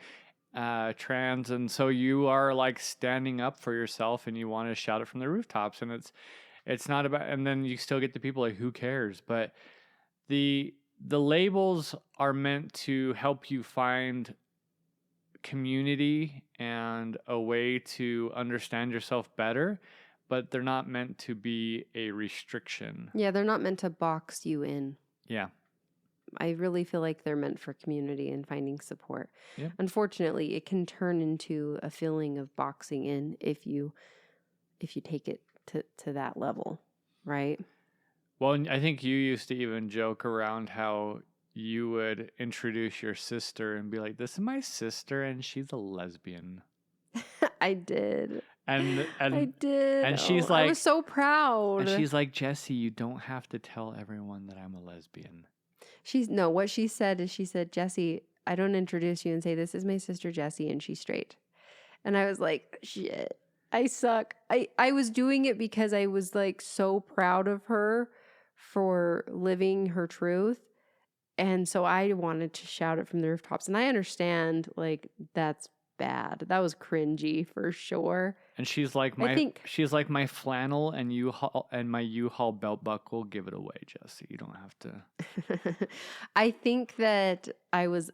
trans. And so you are like standing up for yourself and you want to shout it from the rooftops. And it's not about, and then you still get the people like, who cares? But the labels are meant to help you find community and a way to understand yourself better, but they're not meant to be a restriction. Yeah, they're not meant to box you in. Yeah. I really feel like they're meant for community and finding support. Yep. Unfortunately, it can turn into a feeling of boxing in if you take it to that level, right? Well, and I think you used to even joke around how you would introduce your sister and be like, "This is my sister, and she's a lesbian." I did. And I did. and she's I like, was so proud. and she's like, "Jesse, you don't have to tell everyone that I'm a lesbian." What she said is, she said, Jesse, I don't introduce you and say, this is my sister Jessie and she's straight. And I was like, shit, I suck. I was doing it because I was like so proud of her for living her truth. And so I wanted to shout it from the rooftops. And I understand, like, that's bad. That was cringy for sure. And she's like she's like my flannel and my U-Haul belt buckle. Give it away, Jesse. You don't have to. I think that I was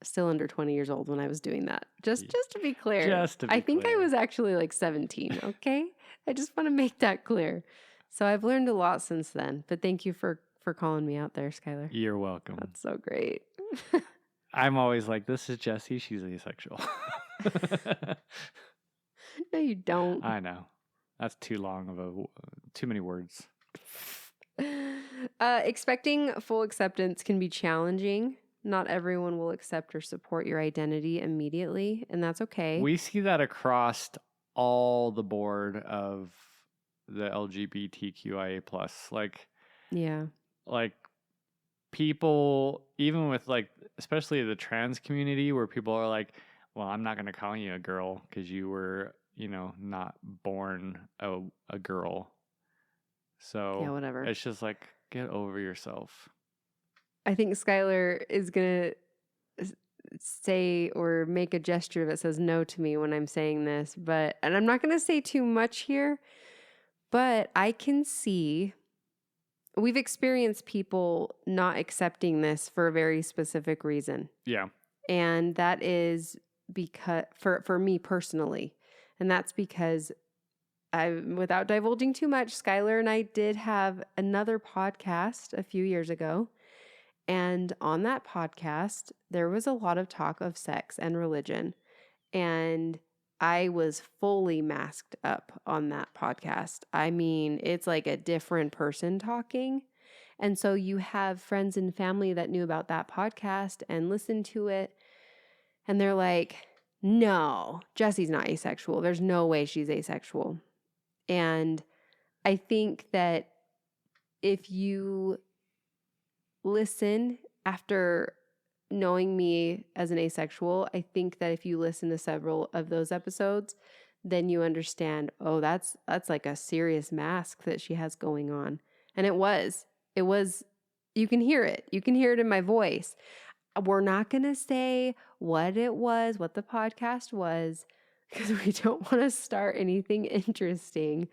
still under 20 years old when I was doing that. Just to be clear. I think I was actually like 17, okay? I just want to make that clear. So I've learned a lot since then. But thank you for calling me out there, Skylar. You're welcome. That's so great. I'm always like, this is Jessie. She's asexual. No, you don't. I know. That's too many words. Expecting full acceptance can be challenging. Not everyone will accept or support your identity immediately, and that's okay. We see that across all the board of the LGBTQIA+. Like people, even with like, especially the trans community, where people are like, well, I'm not going to call you a girl because you were, not born a girl. So yeah, whatever. It's just like, get over yourself. I think Skylar is going to say or make a gesture that says no to me when I'm saying this, and I'm not going to say too much here, but I can see we've experienced people not accepting this for a very specific reason. Yeah. And that is because, for me personally, and that's because without divulging too much, Skylar and I did have another podcast a few years ago. And on that podcast, there was a lot of talk of sex and religion. And I was fully masked up on that podcast. I mean, it's like a different person talking. And so you have friends and family that knew about that podcast and listened to it. And they're like, no, Jessie's not asexual. There's no way she's asexual. And I think that if you listen after knowing me as an asexual, I think that if you listen to several of those episodes, then you understand, oh, that's like a serious mask that she has going on. And it was, you can hear it. You can hear it in my voice. We're not going to say what it was, what the podcast was, because we don't want to start anything interesting.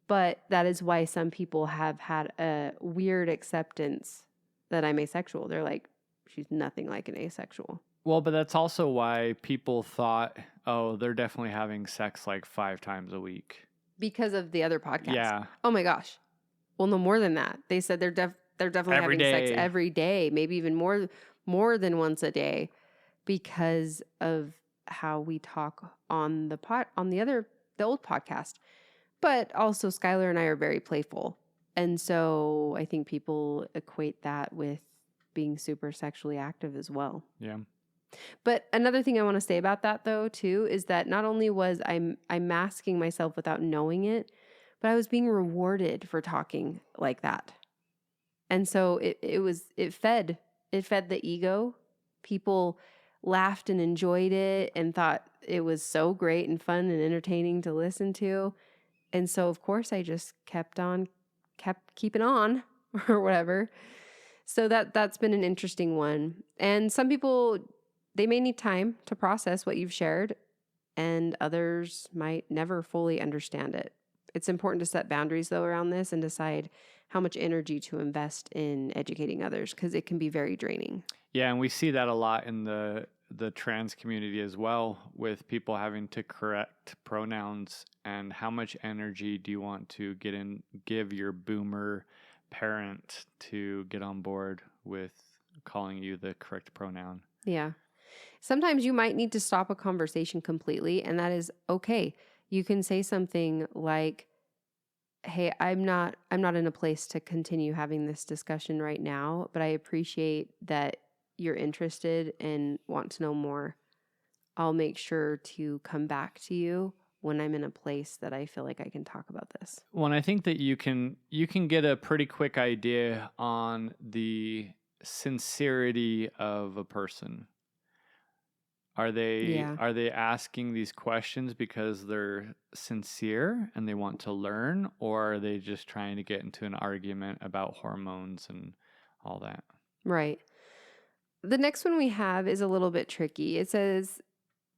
But that is why some people have had a weird acceptance that I'm asexual. They're like, she's nothing like an asexual. Well, but that's also why people thought, oh, they're definitely having sex like 5 times a week. Because of the other podcast. Yeah. Oh my gosh. Well, no more than that. They said they're definitely having sex every day, maybe even more than once a day, because of how we talk on the old podcast. But also Skylar and I are very playful. And so I think people equate that with being super sexually active as well. Yeah. But another thing I want to say about that, though, too, is that not only was I masking myself without knowing it, but I was being rewarded for talking like that. And so it fed the ego. People laughed and enjoyed it and thought it was so great and fun and entertaining to listen to. And so, of course, I just kept keeping on or whatever. So that's been an interesting one. And some people, they may need time to process what you've shared, and others might never fully understand it. It's important to set boundaries, though, around this and decide how much energy to invest in educating others, because it can be very draining. Yeah, and we see that a lot in the trans community as well, with people having to correct pronouns. And how much energy do you want to give your boomer parent to get on board with calling you the correct pronoun? Yeah. Sometimes you might need to stop a conversation completely, and that is okay. You can say something like, "Hey, I'm not in a place to continue having this discussion right now, but I appreciate that you're interested and want to know more. I'll make sure to come back to you when I'm in a place that I feel like I can talk about this." Well, I think that you can get a pretty quick idea on the sincerity of a person. Are they asking these questions because they're sincere and they want to learn, or are they just trying to get into an argument about hormones and all that? Right. The next one we have is a little bit tricky. It says,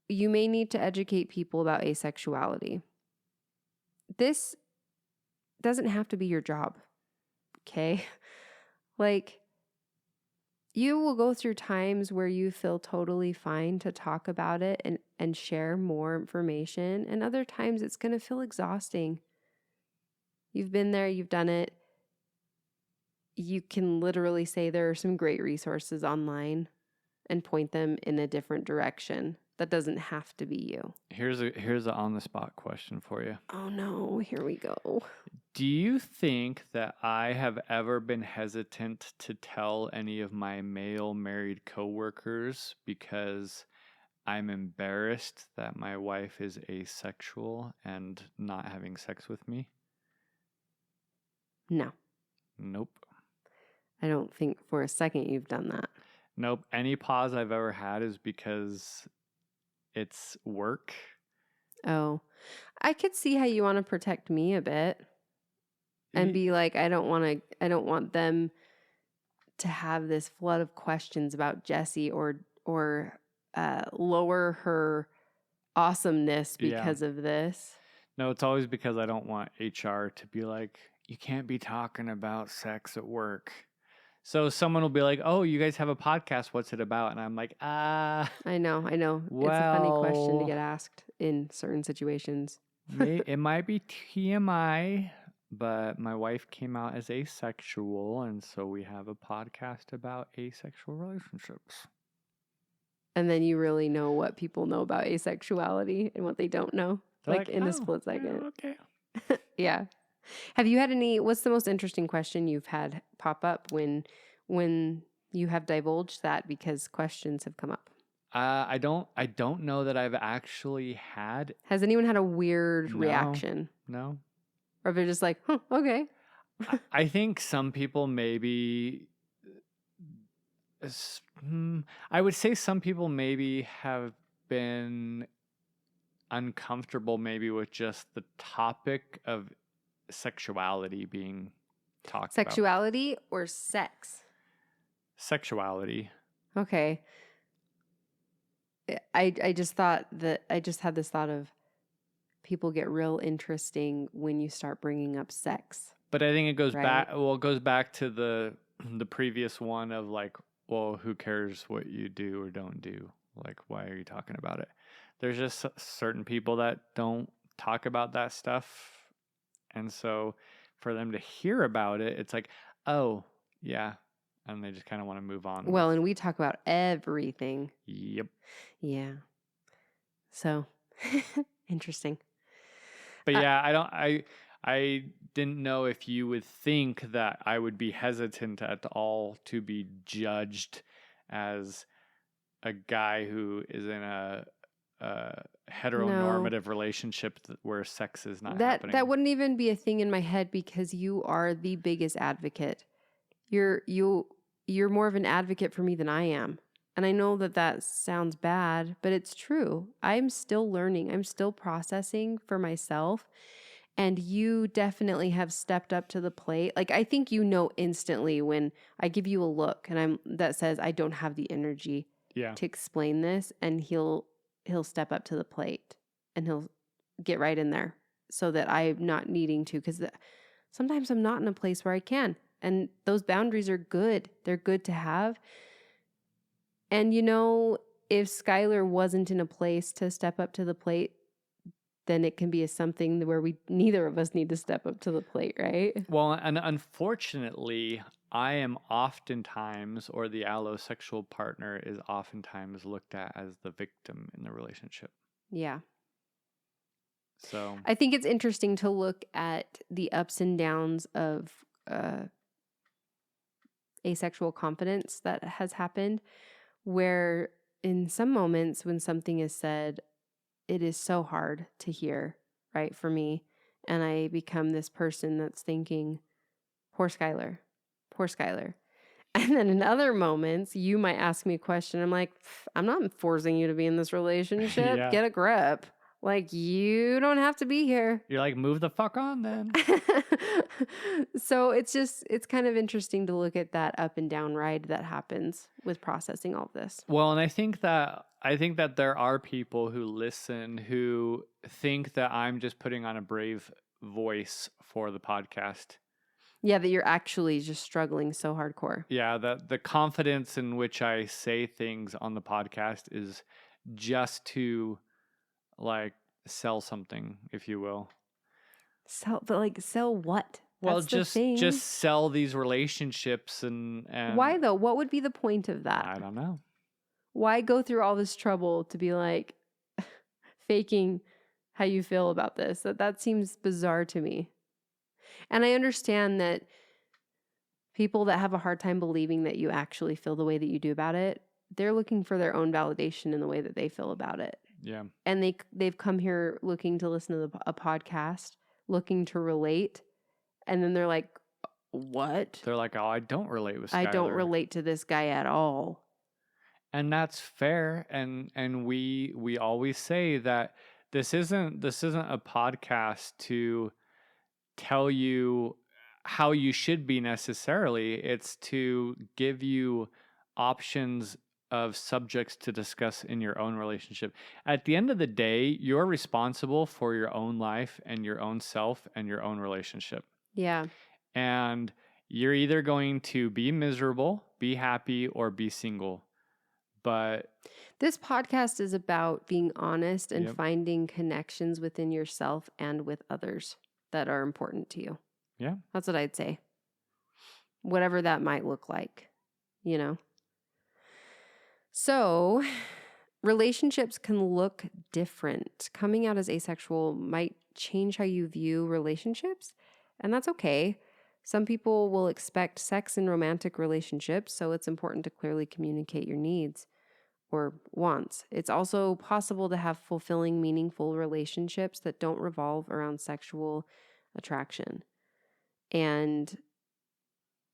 you may need to educate people about asexuality. This doesn't have to be your job, okay? Like, you will go through times where you feel totally fine to talk about it and share more information, and other times it's going to feel exhausting. You've been there, you've done it. You can literally say there are some great resources online and point them in a different direction. That doesn't have to be you. Here's a on the spot question for you. Oh no, here we go. Do you think that I have ever been hesitant to tell any of my male married coworkers because I'm embarrassed that my wife is asexual and not having sex with me? No, Nope. I don't think for a second you've done that. Nope. Any pause I've ever had is because it's work. Oh, I could see how you want to protect me a bit and be like, I don't want them to have this flood of questions about Jessie or lower her awesomeness because of this. No, it's always because I don't want HR to be like, you can't be talking about sex at work. So someone will be like, oh, you guys have a podcast. What's it about? And I'm like, I know. Well, it's a funny question to get asked in certain situations. It might be TMI, but my wife came out as asexual. And so we have a podcast about asexual relationships. And then you really know what people know about asexuality and what they don't know. Like in a split second. Yeah, okay. Yeah. Have you had what's the most interesting question you've had pop up when you have divulged that because questions have come up? I don't know that I've actually had. Has anyone had a weird reaction? No. Or they're just like, okay. I think some people maybe, I would say some people maybe have been uncomfortable maybe with just the topic of sexuality being talked about. Sexuality or sex? Sexuality. Okay. I just thought that I just had this thought of people get real interesting when you start bringing up sex. But I think it goes back. Well, it goes back to the previous one of like, well, who cares what you do or don't do? Like, why are you talking about it? There's just certain people that don't talk about that stuff. And so for them to hear about it, it's like, oh, yeah. And they just kind of want to move on. Well, and we talk about everything. Yep. Yeah. So, interesting. But yeah, I didn't know if you would think that I would be hesitant at all to be judged as a guy who is in a heteronormative relationship where sex is not happening. That wouldn't even be a thing in my head because you are the biggest advocate. You're more of an advocate for me than I am. And I know that sounds bad, but it's true. I'm still learning. I'm still processing for myself. And you definitely have stepped up to the plate. Like, I think you know instantly when I give you a look and that says I don't have the energy Yeah. to explain this, and he'll step up to the plate and he'll get right in there so that I'm not needing to, because sometimes I'm not in a place where I can. And those boundaries are good. They're good to have. And if Skylar wasn't in a place to step up to the plate, then it can be something where neither of us need to step up to the plate, right? Well, and unfortunately, I am oftentimes, or the allosexual partner is oftentimes looked at as the victim in the relationship. Yeah. So I think it's interesting to look at the ups and downs of asexual confidence that has happened, where in some moments when something is said, it is so hard to hear, right, for me. And I become this person that's thinking, poor Skylar, poor Skylar. And then in other moments, you might ask me a question. I'm like, I'm not forcing you to be in this relationship. Yeah. Get a grip. Like, you don't have to be here. You're like, move the fuck on then. So it's kind of interesting to look at that up and down ride that happens with processing all of this. Well, and I think that there are people who listen who think that I'm just putting on a brave voice for the podcast. Yeah, that you're actually just struggling so hardcore. Yeah, that the confidence in which I say things on the podcast is just to like sell something, if you will. Sell what? Well, That's the thing. just sell these relationships and why though? What would be the point of that? I don't know. Why go through all this trouble to be like faking how you feel about this? That seems bizarre to me. And I understand that people that have a hard time believing that you actually feel the way that you do about it, they're looking for their own validation in the way that they feel about it. Yeah. And they've come here looking to listen to a podcast, looking to relate, and then they're like, what? They're like, oh, I don't relate with Skylar. I don't relate to this guy at all. And that's fair. And we always say that this isn't a podcast to tell you how you should be necessarily. It's to give you options of subjects to discuss in your own relationship. At the end of the day, you're responsible for your own life and your own self and your own relationship. Yeah. And you're either going to be miserable, be happy, or be single. But this podcast is about being honest and Yep. finding connections within yourself and with others that are important to you. Yeah. That's what I'd say. Whatever that might look like, So, relationships can look different. Coming out as asexual might change how you view relationships, and that's okay. Some people will expect sex in romantic relationships, so it's important to clearly communicate your needs or wants. It's also possible to have fulfilling, meaningful relationships that don't revolve around sexual attraction. And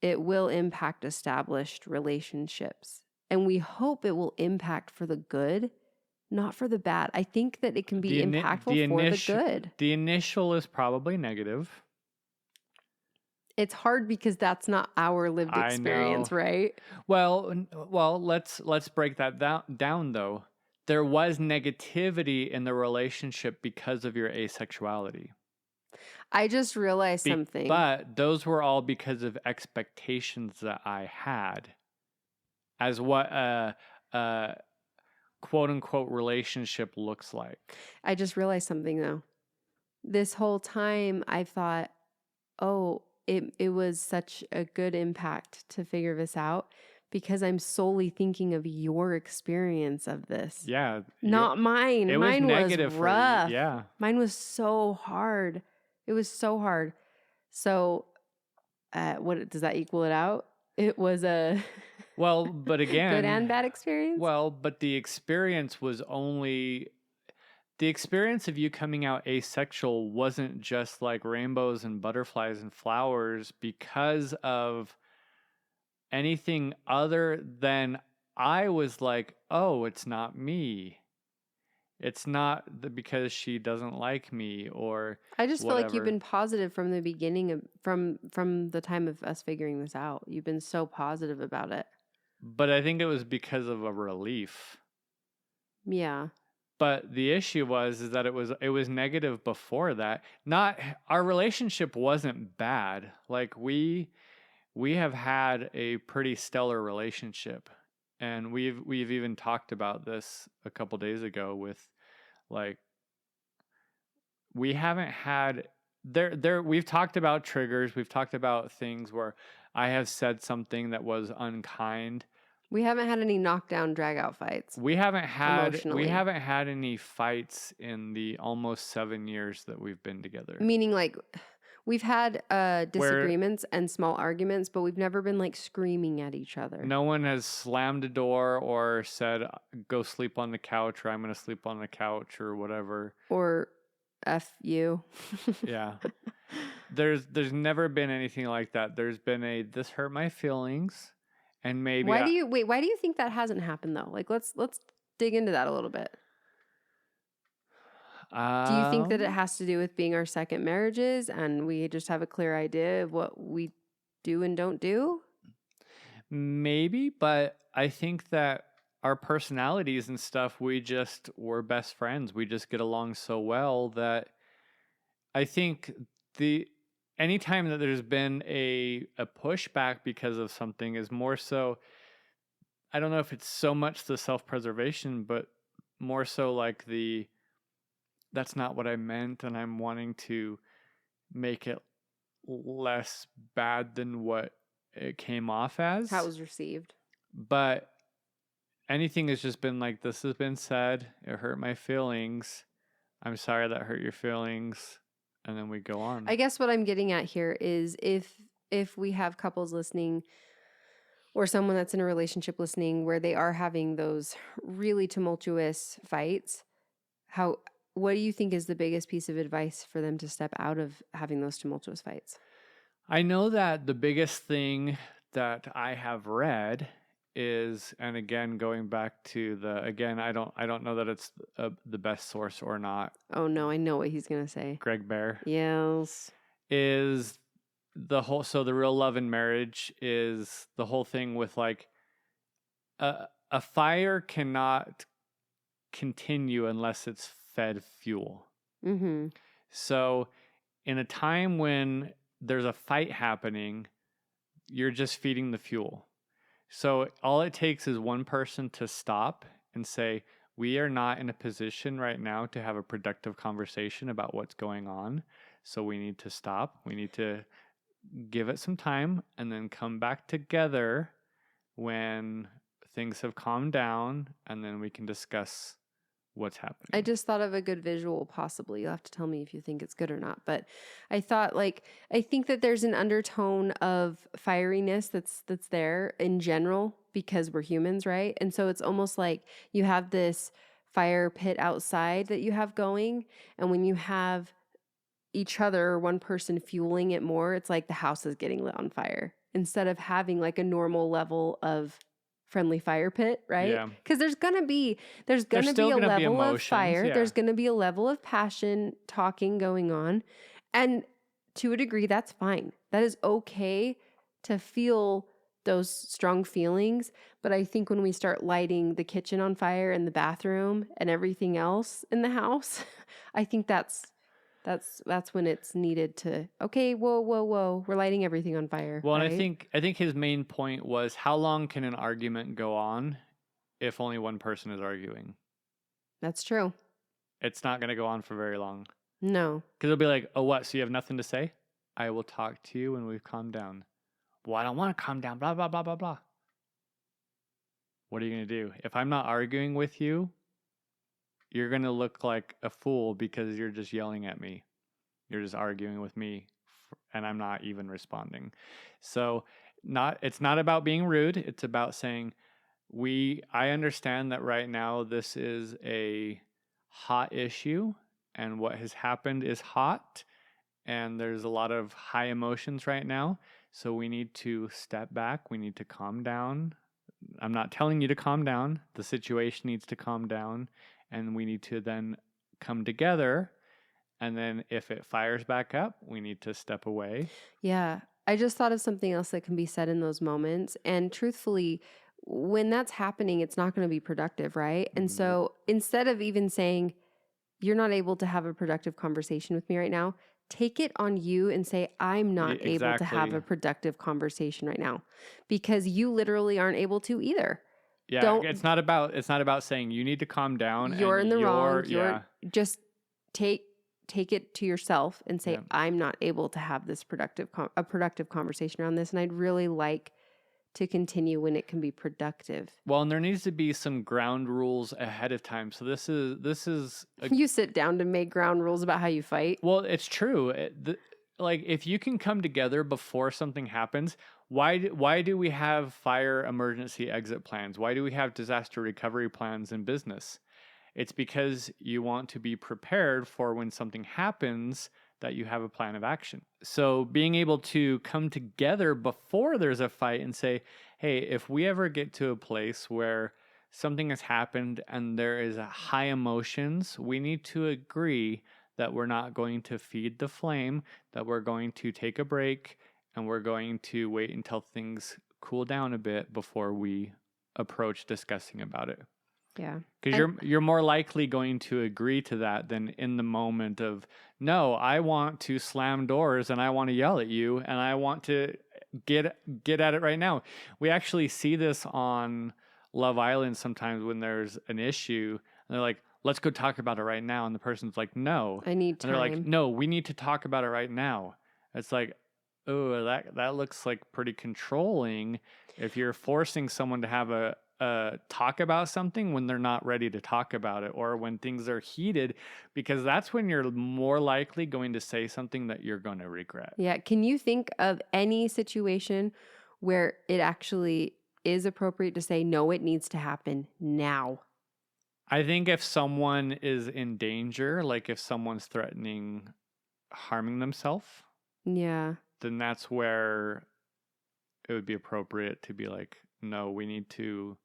it will impact established relationships. And we hope it will impact for the good, not for the bad. I think that it can be impactful for the good. The initial is probably negative. It's hard because that's not our lived experience, right? Well, let's break that down though. There was negativity in the relationship because of your asexuality. I just realized something. But those were all because of expectations that I had as what a quote unquote relationship looks like. I just realized something though. This whole time I thought, oh, it was such a good impact to figure this out because I'm solely thinking of your experience of this. Yeah. Not mine. Mine was rough. Yeah. Mine was so hard. It was so hard. So what does that equal it out? It was a well, but again, good and bad experience. Well, but the experience was only the experience of you coming out asexual wasn't just like rainbows and butterflies and flowers because of anything other than I was like, oh, it's not me. It's not because she doesn't like me or I just feel like you've whatever. been positive from the beginning of from the time of us figuring this out. You've been so positive about it. But I think it was because of a relief. Yeah. But the issue is that it was negative before that. Not our relationship wasn't bad. Like we have had a pretty stellar relationship. And we've even talked about this a couple days ago with like we haven't had we've talked about triggers, we've talked about things where I have said something that was unkind. We haven't had any knockdown drag out fights. We haven't Emotionally. had any fights in the almost 7 years that we've been together. Meaning like we've had disagreements and small arguments, but we've never been like screaming at each other. No one has slammed a door or said, go sleep on the couch, or I'm going to sleep on the couch, or whatever. Or F you. Yeah. There's never been anything like that. There's been this hurt my feelings, and maybe why do you think that hasn't happened though? Like let's dig into that a little bit. Do you think that it has to do with being our second marriages and we just have a clear idea of what we do and don't do? Maybe, but I think that our personalities and stuff, we're best friends. We just get along so well that I think anytime that there's been a pushback because of something is more so, I don't know if it's so much the self-preservation, but more so like that's not what I meant, and I'm wanting to make it less bad than what it came off as. How it was received. But anything has just been like, this has been said, it hurt my feelings, I'm sorry that hurt your feelings, and then we go on. I guess what I'm getting at here is if we have couples listening or someone that's in a relationship listening where they are having those really tumultuous fights, what do you think is the biggest piece of advice for them to step out of having those tumultuous fights? I know that the biggest thing that I have read is, and again, going back to I don't know that it's the best source or not. Oh no, I know what he's going to say. Greg Bear. Yes. Is so the real love in marriage is the whole thing with like a fire cannot continue unless it's fed fuel. Mm-hmm. So in a time when there's a fight happening, you're just feeding the fuel. So all it takes is one person to stop and say, we are not in a position right now to have a productive conversation about what's going on. So we need to stop. We need to give it some time and then come back together when things have calmed down, and then we can discuss what's happening. I just thought of a good visual, possibly. You'll have to tell me if you think it's good or not. But I thought, I think that there's an undertone of fieriness that's there in general because we're humans, right? And so it's almost like you have this fire pit outside that you have going, and when you have each other or one person fueling it more, it's like the house is getting lit on fire instead of having like a normal level of friendly fire pit, right? Yeah. Because there's gonna be a level of fire. Yeah. There's gonna be a level of passion, talking going on, and to a degree, that's fine. That is okay to feel those strong feelings. But I think when we start lighting the kitchen on fire and the bathroom and everything else in the house, I think that's when it's needed to, okay, whoa, we're lighting everything on fire. Well, right? and I think his main point was, how long can an argument go on if only one person is arguing? That's true. It's not going to go on for very long. No. Because it'll be like, oh, what? So you have nothing to say? I will talk to you when we've calmed down. Well, I don't want to calm down, blah, blah, blah, blah, blah. What are you going to do? If I'm not arguing with you, you're going to look like a fool because you're just yelling at me. You're just arguing with me, and I'm not even responding. So it's not about being rude. It's about saying, I understand that right now this is a hot issue, and what has happened is hot, and there's a lot of high emotions right now. So we need to step back. We need to calm down. I'm not telling you to calm down. The situation needs to calm down. and we need to then come together. And then if it fires back up, we need to step away. Yeah. I just thought of something else that can be said in those moments. And truthfully, when that's happening, it's not going to be productive, right? And Nope. so instead of even saying, you're not able to have a productive conversation with me right now, take it on you and say, I'm not able to have Exactly. a productive conversation right now, because you literally aren't able to either. Yeah, Don't- it's not about saying you need to calm down. You're and in the wrong. Yeah, Just take it to yourself and say, Yeah. I'm not able to have this productive conversation around this, and I'd really like to continue when it can be productive. well, and there needs to be some ground rules ahead of time. So this is You sit down to make ground rules about how you fight. well, it's true. Like if you can come together before something happens, why do we have fire emergency exit plans? Why do we have disaster recovery plans in business? It's because you want to be prepared for when something happens, that you have a plan of action. So being able to come together before there's a fight and say, hey, if we ever get to a place where something has happened and there is a high emotions, we need to agree that we're not going to feed the flame, that we're going to take a break, and we're going to wait until things cool down a bit before we approach discussing about it. Yeah. Because you're more likely going to agree to that than in the moment of, no, I want to slam doors and I want to yell at you and I want to get at it right now. We actually see this on Love Island sometimes when there's an issue and they're like, let's go talk about it right now. And the person's like, no. I need time. And they're like, no, we need to talk about it right now. It's like, oh, that looks like pretty controlling if you're forcing someone to have a talk about something when they're not ready to talk about it, or when things are heated, because that's when you're more likely going to say something that you're going to regret. Yeah. Can you think of any situation where it actually is appropriate to say, no, it needs to happen now? I think if someone is in danger, like if someone's threatening harming themselves, Yeah. then that's where it would be appropriate to be like, no, we need to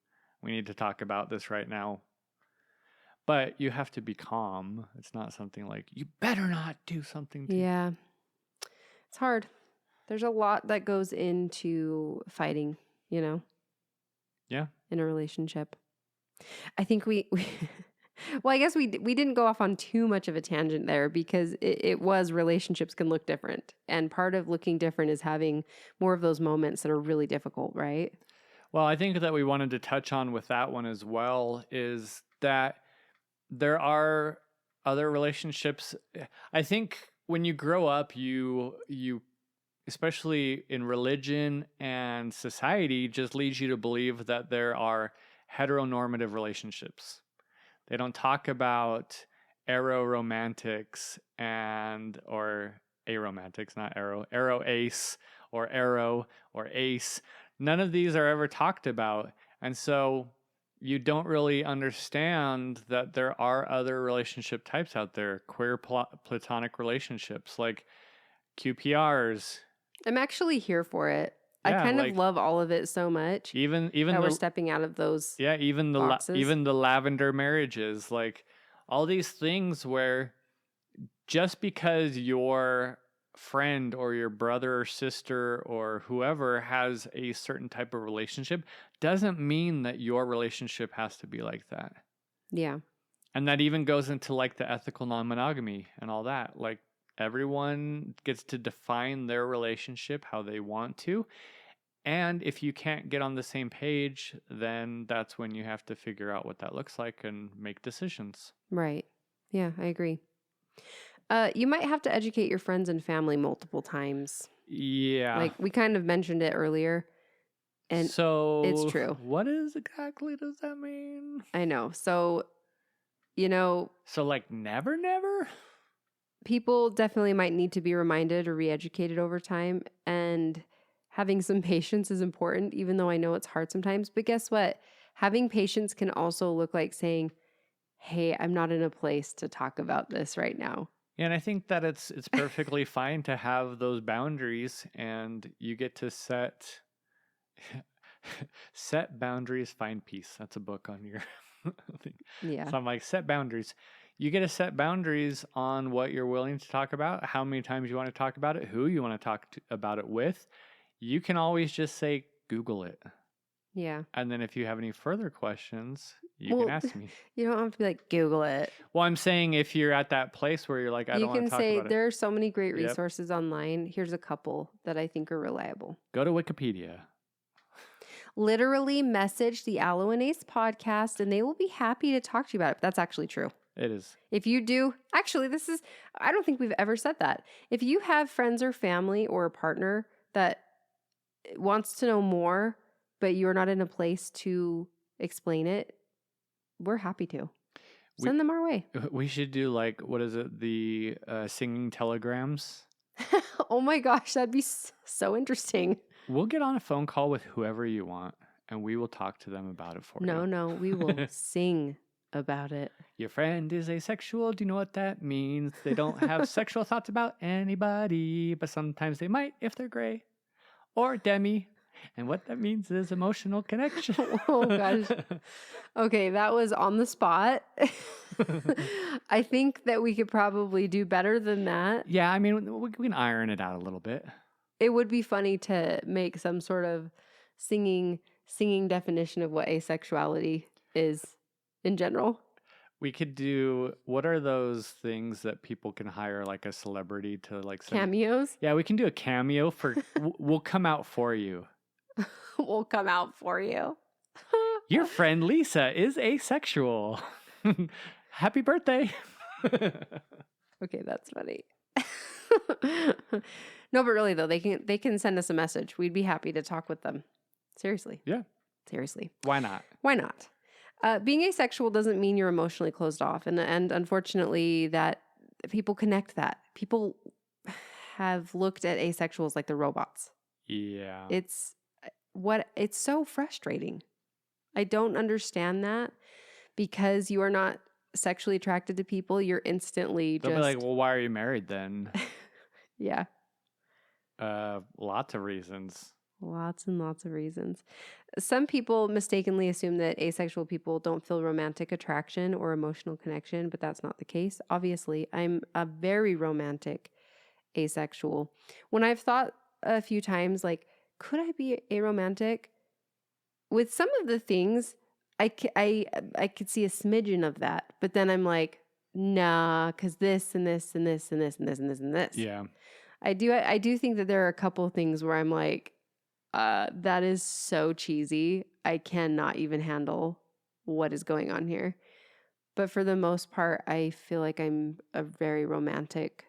talk about this right now. But you have to be calm. It's not something like, you better not do something. Yeah. It's hard. There's a lot that goes into fighting, Yeah. In a relationship. I think we well, I guess we didn't go off on too much of a tangent there, because it was relationships can look different. And part of looking different is having more of those moments that are really difficult, right? Well, I think that we wanted to touch on with that one as well is that there are other relationships. I think when you grow up, you especially in religion and society, just leads you to believe that there are heteronormative relationships. They don't talk about aromantics or aromantics, not aro ace or arrow or ace. None of these are ever talked about. And so you don't really understand that there are other relationship types out there, queer platonic relationships like QPRs. I'm actually here for it. I kind of love all of it so much. Even that we're stepping out of those. Yeah, even the lavender marriages, like all these things where just because your friend or your brother or sister or whoever has a certain type of relationship doesn't mean that your relationship has to be like that. Yeah. And that even goes into like the ethical non-monogamy and all that. Like everyone gets to define their relationship how they want to. And if you can't get on the same page, then that's when you have to figure out what that looks like and make decisions. Right. Yeah, I agree. You might have to educate your friends and family multiple times. Yeah. Like we kind of mentioned it earlier. And so it's true. What exactly does that mean? I know. So, So like never? People definitely might need to be reminded or re-educated over time. And having some patience is important, even though I know it's hard sometimes. But guess what? Having patience can also look like saying, hey, I'm not in a place to talk about this right now. Yeah, and I think that it's perfectly fine to have those boundaries, and you get to set boundaries, find peace. That's a book on your Yeah. So I'm like, set boundaries. You get to set boundaries on what you're willing to talk about, how many times you want to talk about it, who you want to about it with. You can always just say, Google it. Yeah. And then if you have any further questions, you can ask me. You don't have to be like, Google it. Well, I'm saying if you're at that place where you're like, I You don't want can to talk say about it, there are so many great Yep. resources online. Here's a couple that I think are reliable. go to Wikipedia. Literally message the Aloe and Ace podcast and they will be happy to talk to you about it. But that's actually true. It is. If you do, actually, I don't think we've ever said that. If you have friends or family or a partner that wants to know more, but you're not in a place to explain it, we're happy to. Send them our way. We should do like, what is it? The singing telegrams. Oh my gosh, that'd be so interesting. We'll get on a phone call with whoever you want and we will talk to them about it for you. No, we will sing about it. Your friend is asexual. Do you know what that means? They don't have sexual thoughts about anybody, but sometimes they might if they're gray or demi. And what that means is emotional connection. Oh gosh. Okay, that was on the spot. I think that we could probably do better than that. Yeah, I mean, we can iron it out a little bit. It would be funny to make some sort of singing definition of what asexuality is in general. We could do, what are those things that people can hire like a celebrity to like sing? Cameos. Yeah, we can do a cameo for, we'll come out for you. Will come out for you. Your friend Lisa is asexual. Happy birthday. Okay, that's funny. No, but really though, they can send us a message. We'd be happy to talk with them. Seriously. Yeah. Seriously. Why not? Why not? Being asexual doesn't mean you're emotionally closed off, and unfortunately, that people connect that. People have looked at asexuals like they're robots. Yeah. It's so frustrating. I don't understand that because you are not sexually attracted to people. You're instantly They'll be like, well, why are you married then? Yeah. Lots of reasons. Lots and lots of reasons. Some people mistakenly assume that asexual people don't feel romantic attraction or emotional connection, but that's not the case. Obviously, I'm a very romantic asexual. When I've thought a few times, like, could I be aromantic? With some of the things, I could see a smidgen of that, but then I'm like, nah, because this and this and this and this and this and this and this. Yeah. I do think that there are a couple things where I'm like, that is so cheesy. I cannot even handle what is going on here. But for the most part, I feel like I'm a very romantic,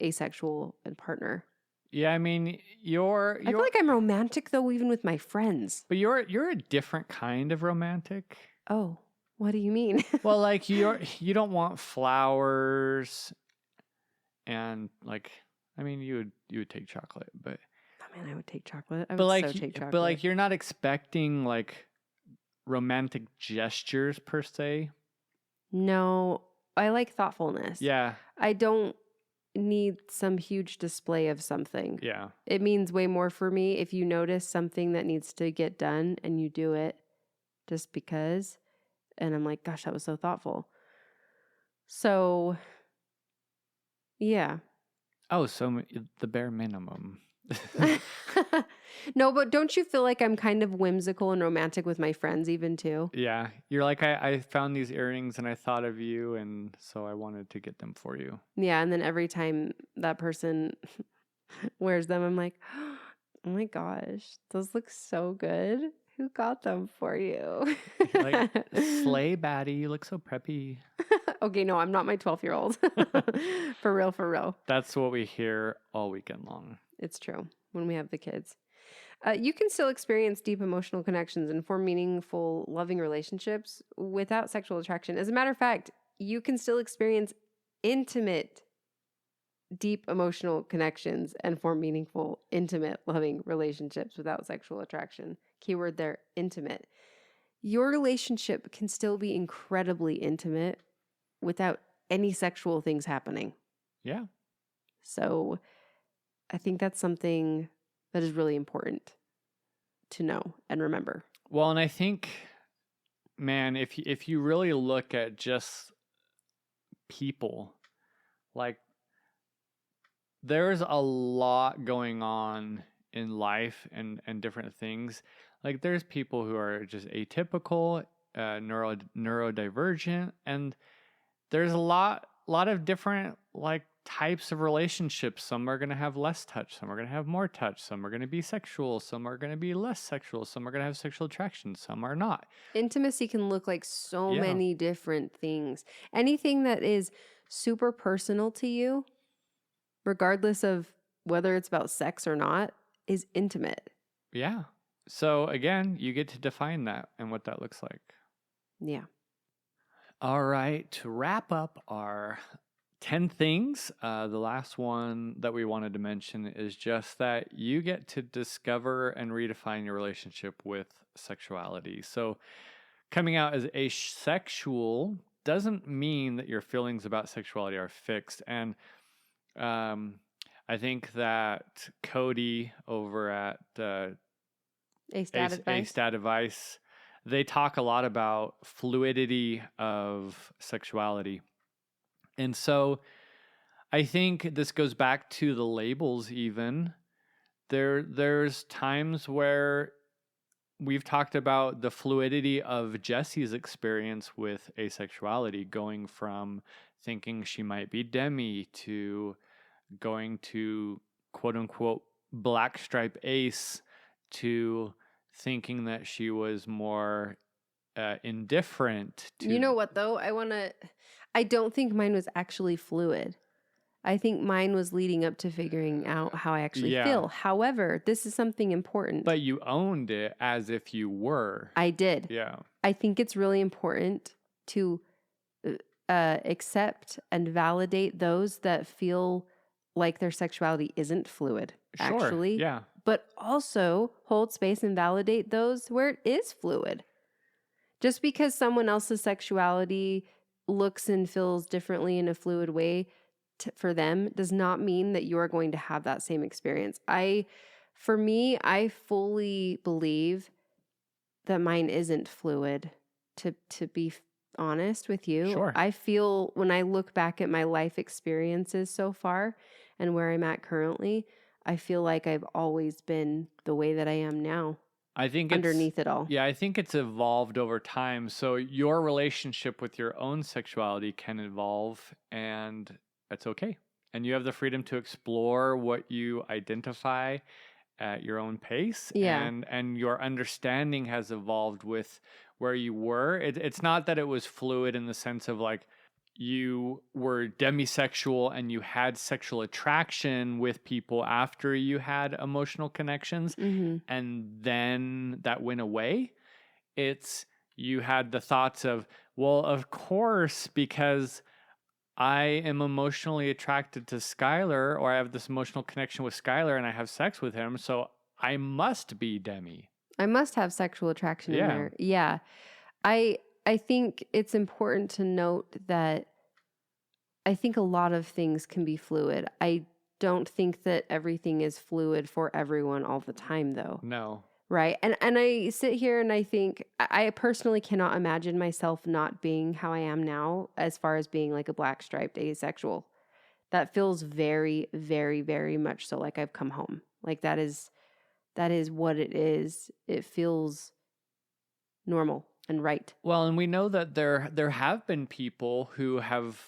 asexual and partner. Yeah, I mean, you're I feel like I'm romantic though, even with my friends. but you're a different kind of romantic. Oh, what do you mean? Well, like you don't want flowers and like, I mean, you would take chocolate, but Oh man, I would take chocolate. I but would like so take chocolate. but like you're not expecting like romantic gestures per se. No, I like thoughtfulness. Yeah. I don't need some huge display of something. Yeah. It means way more for me if you notice something that needs to get done and you do it just because. And I'm like, gosh, that was so thoughtful. So, yeah. Oh, so the bare minimum. No, but don't you feel like I'm kind of whimsical and romantic with my friends even too? Yeah. You're like, I found these earrings and I thought of you, and so I wanted to get them for you. Yeah, and then every time that person wears them, I'm like, oh my gosh, those look so good. Who got them for you? You're like, slay baddie, you look so preppy. Okay, no, I'm not my 12-year-old. For real, for real. That's what we hear all weekend long. It's true when we have the kids. You can still experience deep emotional connections and form meaningful, loving relationships without sexual attraction. As a matter of fact, you can still experience intimate, deep emotional connections and form meaningful, intimate, loving relationships without sexual attraction. Keyword there, intimate. Your relationship can still be incredibly intimate without any sexual things happening. Yeah. So I think that's something that is really important to know and remember. Well, and I think man, if you really look at just people, like there's a lot going on in life and different things. Like there's people who are just atypical, neurodivergent, and there's a lot of different like types of relationships. Some are going to have less touch, some are going to have more touch, some are going to be sexual, some are going to be less sexual, some are going to have sexual attraction, some are not. Intimacy can look like so Yeah. many different things. Anything that is super personal to you, regardless of whether it's about sex or not, is intimate. Yeah. So again, you get to define that and what that looks like. Yeah. All right, to wrap up our 10 things, the last one that we wanted to mention is just that you get to discover and redefine your relationship with sexuality. So, coming out as asexual doesn't mean that your feelings about sexuality are fixed. And I think that Cody over at A stat advice. Stat Advice, they talk a lot about fluidity of sexuality. And so I think this goes back to the labels even. There's times where we've talked about the fluidity of Jesse's experience with asexuality, going from thinking she might be demi to going to quote unquote black stripe ace to thinking that she was more indifferent to. You know what though? I don't think mine was actually fluid. I think mine was leading up to figuring out how I actually feel. However, this is something important. But you owned it as if you were. I did. Yeah. I think it's really important to accept and validate those that feel like their sexuality isn't fluid, actually. Yeah. But also hold space and validate those where it is fluid. Just because someone else's sexuality looks and feels differently in a fluid way for them does not mean that you are going to have that same experience. For me, I fully believe that mine isn't fluid, to be honest with you. Sure. I feel when I look back at my life experiences so far and where I'm at currently, I feel like I've always been the way that I am now. I think underneath it all. Yeah, I think it's evolved over time. So your relationship with your own sexuality can evolve, and that's okay. And you have the freedom to explore what you identify at your own pace. Yeah. And your understanding has evolved with where you were. It's not that it was fluid in the sense of like you were demisexual and you had sexual attraction with people after you had emotional connections, and then that went away. It's you had the thoughts of, well, of course, because I am emotionally attracted to Skylar, or I have this emotional connection with Skylar and I have sex with him, so I must be demi. I must have sexual attraction in there. Yeah. I think it's important to note that I think a lot of things can be fluid. I don't think that everything is fluid for everyone all the time, though. No. Right. And I sit here and I think I personally cannot imagine myself not being how I am now as far as being like a black striped asexual. That feels very, very, very much so like I've come home. Like that is what it is. It feels normal and right. Well, and we know that there have been people who have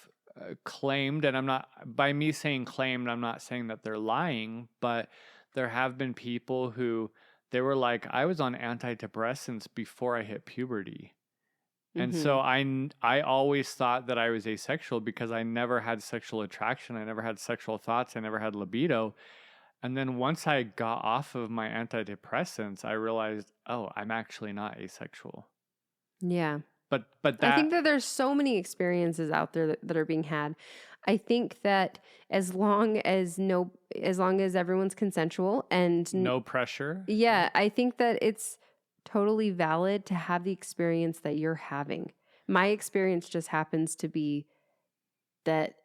claimed, and I'm not, by me saying claimed, I'm not saying that they're lying, but there have been people who they were like, I was on antidepressants before I hit puberty. And so I always thought that I was asexual because I never had sexual attraction. I never had sexual thoughts. I never had libido. And then once I got off of my antidepressants, I realized, oh, I'm actually not asexual. Yeah. But that, I think that there's so many experiences out there that are being had. I think that as long as everyone's consensual and no pressure. Yeah, I think that it's totally valid to have the experience that you're having. My experience just happens to be that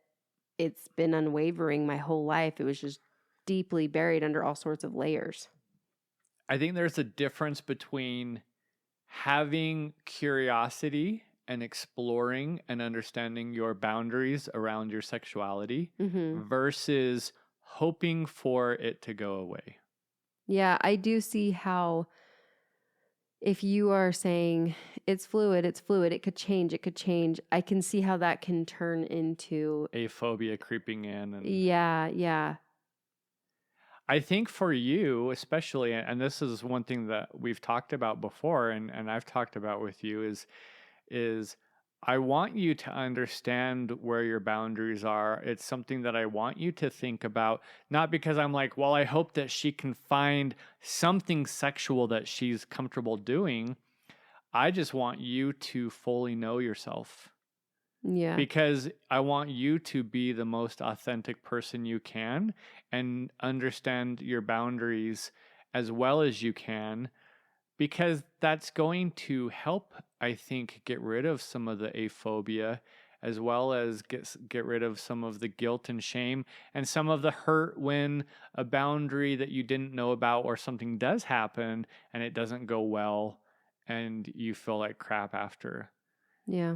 it's been unwavering my whole life. It was just deeply buried under all sorts of layers. I think there's a difference between having curiosity and exploring and understanding your boundaries around your sexuality versus hoping for it to go away. Yeah, I do see how if you are saying it's fluid, it could change. I can see how that can turn into A phobia creeping in. And yeah. I think for you, especially, and this is one thing that we've talked about before and I've talked about with you is I want you to understand where your boundaries are. It's something that I want you to think about, not because I'm like, well, I hope that she can find something sexual that she's comfortable doing. I just want you to fully know yourself. Yeah. Because I want you to be the most authentic person you can and understand your boundaries as well as you can, because that's going to help, I think, get rid of some of the aphobia, as well as get rid of some of the guilt and shame and some of the hurt when a boundary that you didn't know about or something does happen and it doesn't go well and you feel like crap after. Yeah.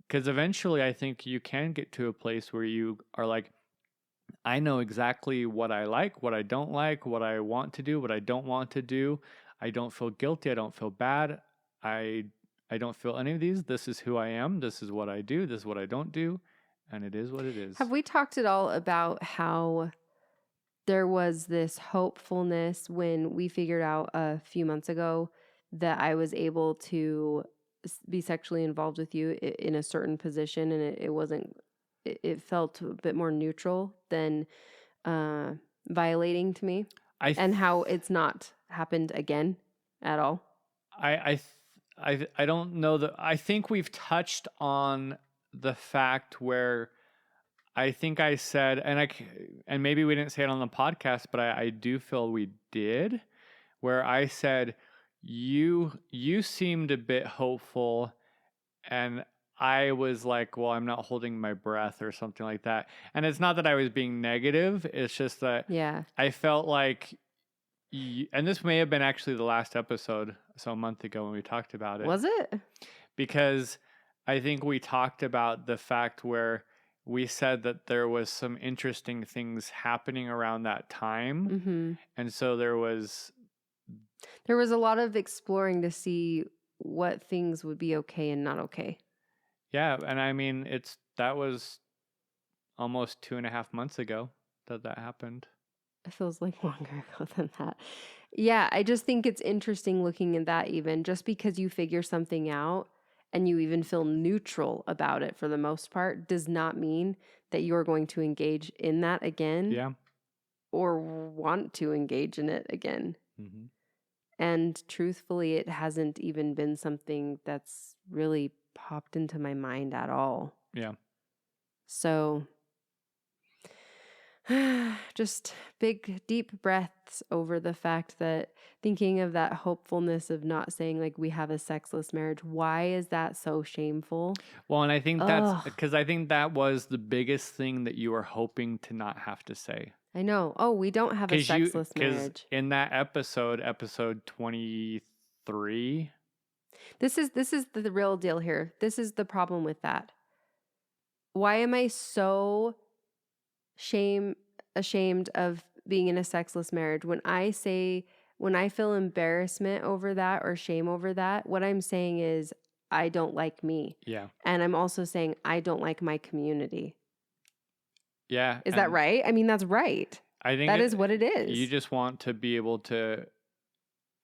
Because eventually I think you can get to a place where you are like, I know exactly what I like, what I don't like, what I want to do, what I don't want to do. I don't feel guilty. I don't feel bad. I don't feel any of these. This is who I am. This is what I do. This is what I don't do. And it is what it is. Have we talked at all about how there was this hopefulness when we figured out a few months ago that I was able to be sexually involved with you in a certain position, and it wasn't, it felt a bit more neutral than violating to me, and how it's not happened again at all? I don't know that. I think we've touched on the fact where I think I said, and maybe we didn't say it on the podcast, but I do feel we did, where I said you seemed a bit hopeful, and I was like, well, I'm not holding my breath or something like that. And it's not that I was being negative. It's just that I felt like, and this may have been actually the last episode, so a month ago when we talked about it. Was it? Because I think we talked about the fact where we said that there was some interesting things happening around that time. And so there was a lot of exploring to see what things would be okay and not okay. Yeah. And I mean, that was almost 2.5 months ago that happened. It feels like longer ago than that. Yeah, I just think it's interesting looking at that. Even just because you figure something out and you even feel neutral about it for the most part does not mean that you're going to engage in that again. Yeah. Or want to engage in it again. And truthfully, it hasn't even been something that's really popped into my mind at all. Yeah. So just big, deep breaths over the fact that thinking of that hopefulness of not saying like we have a sexless marriage. Why is that so shameful? Well, and I think that's because I think that was the biggest thing that you were hoping to not have to say. I know. Oh, we don't have a sexless marriage. In that episode 23. This is the real deal here. This is the problem with that. Why am I so ashamed of being in a sexless marriage? When I feel embarrassment over that or shame over that, what I'm saying is I don't like me. Yeah. And I'm also saying I don't like my community. Yeah. Is that right? I mean, that's right. I think that is what it is. You just want to be able to.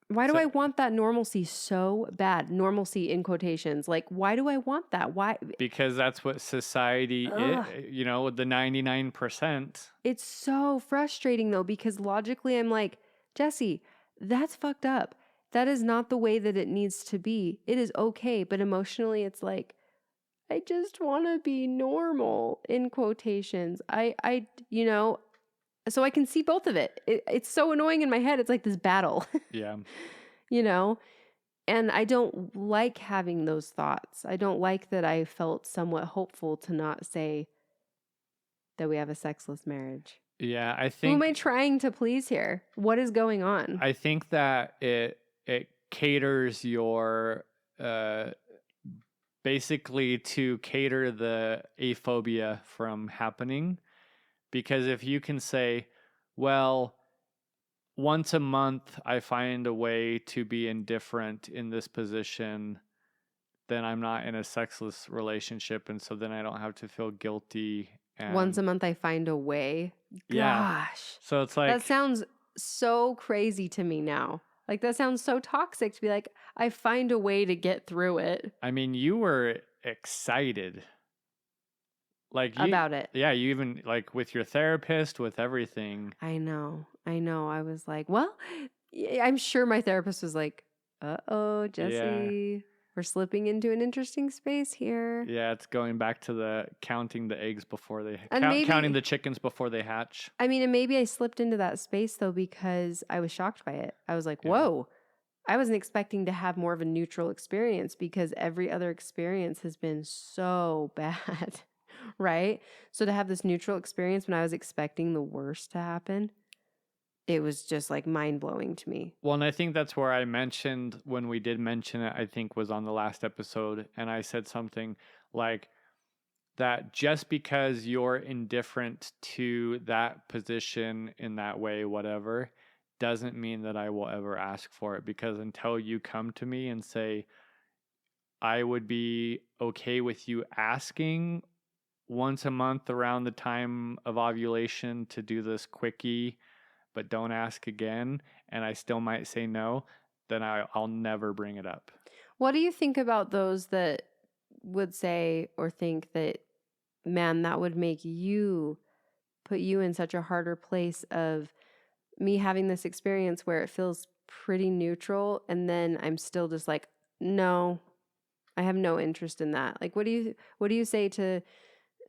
Why do I want that normalcy so bad? Normalcy in quotations. Like, why do I want that? Why? Because that's what society is, the 99%. It's so frustrating though, because logically I'm like, Jesse, that's fucked up. That is not the way that it needs to be. It is okay. But emotionally it's like, I just want to be normal in quotations. So I can see both of it. It's so annoying in my head. It's like this battle. Yeah. And I don't like having those thoughts. I don't like that I felt somewhat hopeful to not say that we have a sexless marriage. Yeah, I think. Who am I trying to please here? What is going on? I think that it caters your basically to cater the aphobia from happening. Because if you can say, well, once a month I find a way to be indifferent in this position, then I'm not in a sexless relationship, and so then I don't have to feel guilty. And Once a month I find a way. yeah, Gosh. so it's That like, sounds so crazy to me now. Like that sounds so toxic to be like, I find a way to get through it I mean, you were excited. Like you, about it. yeah, you even like with your therapist, with everything. I know. I was like, well, I'm sure my therapist was like, uh-oh, Jesse, we're slipping into an interesting space here. Yeah, it's going back to the counting the eggs before they And counting maybe, the chickens before they hatch. I mean, and maybe I slipped into that space though because I was shocked by it. I was like, Yeah. whoa, I wasn't expecting to have more of a neutral experience because every other experience has been so bad, right? So to have this neutral experience when I was expecting the worst to happen, it was just like mind blowing to me. Well, and I think that's where I mentioned when we did mention it, I think was on the last episode, and I said something like that just because you're indifferent to that position in that way, whatever, doesn't mean that I will ever ask for it, because until you come to me and say, I would be okay with you asking once a month around the time of ovulation to do this quickie, but don't ask again, and I still might say no, then I'll never bring it up. What do you think about those that would say or think that, man, that would make you put you in such a harder place of me having this experience where it feels pretty neutral and then I'm still just like, no, I have no interest in that. Like what do you say to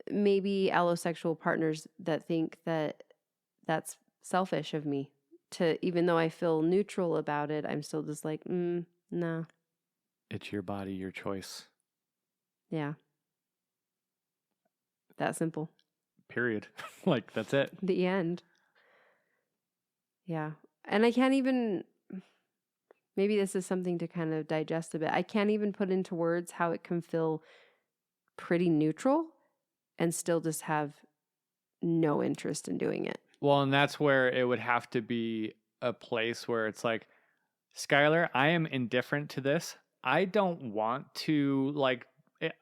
maybe allosexual partners that think that that's selfish of me to, even though I feel neutral about it, I'm still just like, no. It's your body, your choice. Yeah. That simple. Period. Like, that's it. The end. Yeah. And I can't even, maybe this is something to kind of digest a bit. I can't even put into words how it can feel pretty neutral and still just have no interest in doing it. Well, and that's where it would have to be a place where it's like, Skylar, I am indifferent to this. I don't want to, like,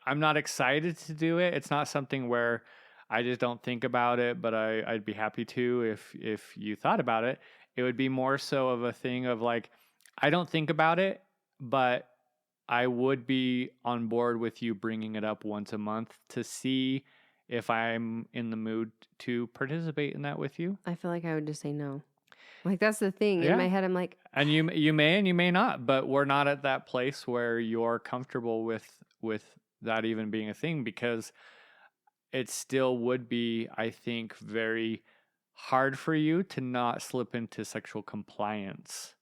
I'm not excited to do it. It's not something where I just don't think about it, but I'd be happy to if you thought about it. It would be more so of a thing of like, I don't think about it, but I would be on board with you bringing it up once a month to see if I'm in the mood to participate in that with you. I feel like I would just say no. Like that's the thing. Yeah. In my head, I'm like, And you may and you may not, but we're not at that place where you're comfortable with that even being a thing, because it still would be, I think, very hard for you to not slip into sexual compliance.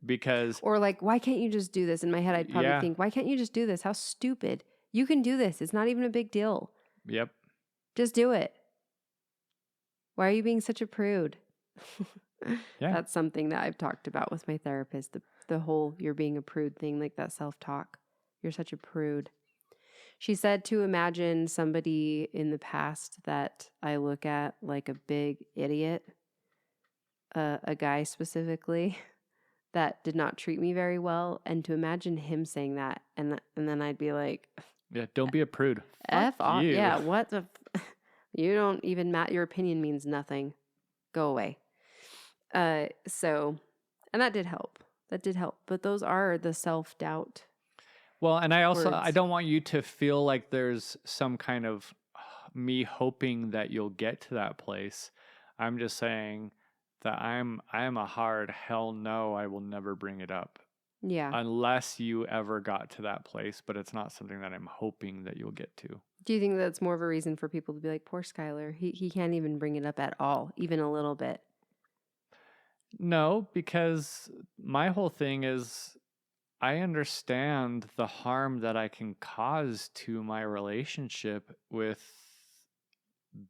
Because or like, why can't you just do this? In my head, I'd probably think, why can't you just do this? How stupid. You can do this. It's not even a big deal. Yep. Just do it. Why are you being such a prude? Yeah. That's something that I've talked about with my therapist. The whole you're being a prude thing, like that self-talk. You're such a prude. She said to imagine somebody in the past that I look at like a big idiot, a guy specifically that did not treat me very well, and to imagine him saying that, and then I'd be like, yeah, don't be a prude. F Fuck off. you. Yeah, what the you don't even your opinion means nothing. Go away. So, and that did help. But those are the self-doubt. Well, and I words. don't want you to feel like there's some kind of me hoping that you'll get to that place. I'm just saying that I am a hard hell no, I will never bring it up. Yeah. Unless you ever got to that place, but it's not something that I'm hoping that you'll get to. Do you think that's more of a reason for people to be like, poor Skylar, he can't even bring it up at all, even a little bit? No, because my whole thing is I understand the harm that I can cause to my relationship with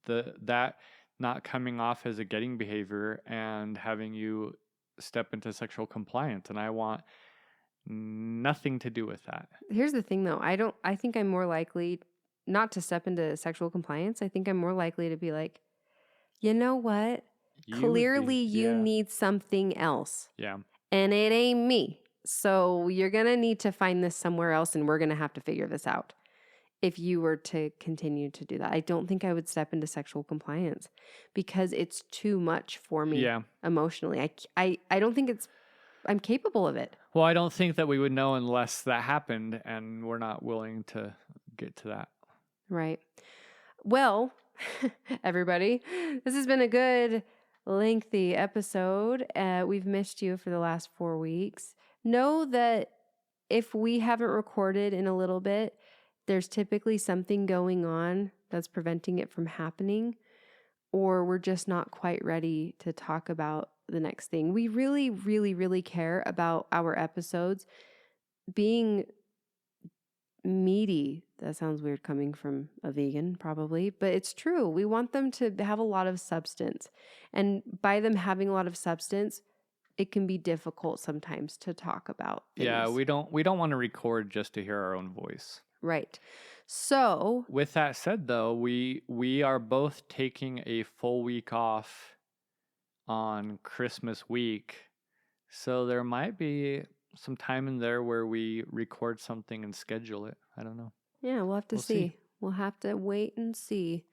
that not coming off as a getting behavior and having you step into sexual compliance. And I want Nothing to do with that. Here's the thing though. I think I'm more likely not to step into sexual compliance. I think I'm more likely to be like, you know what? Clearly you need something else. Yeah. And it ain't me. So you're going to need to find this somewhere else and we're going to have to figure this out. If you were to continue to do that, I don't think I would step into sexual compliance because it's too much for me emotionally. I don't think I'm capable of it. Well, I don't think that we would know unless that happened, and we're not willing to get to that. Right. Well, everybody, this has been a good, lengthy episode. We've missed you for the last 4 weeks. Know that if we haven't recorded in a little bit, there's typically something going on that's preventing it from happening, or we're just not quite ready to talk about the next thing. We really, really, really care about our episodes being meaty. That sounds weird coming from a vegan, probably, but it's true. We want them to have a lot of substance. And by them having a lot of substance, it can be difficult sometimes to talk about things. Yeah, we don't want to record just to hear our own voice. Right. So, with that said though, we are both taking a full week off on Christmas week. So there might be some time in there where we record something and schedule it. I don't know. Yeah, we'll have to see. We'll have to wait and see.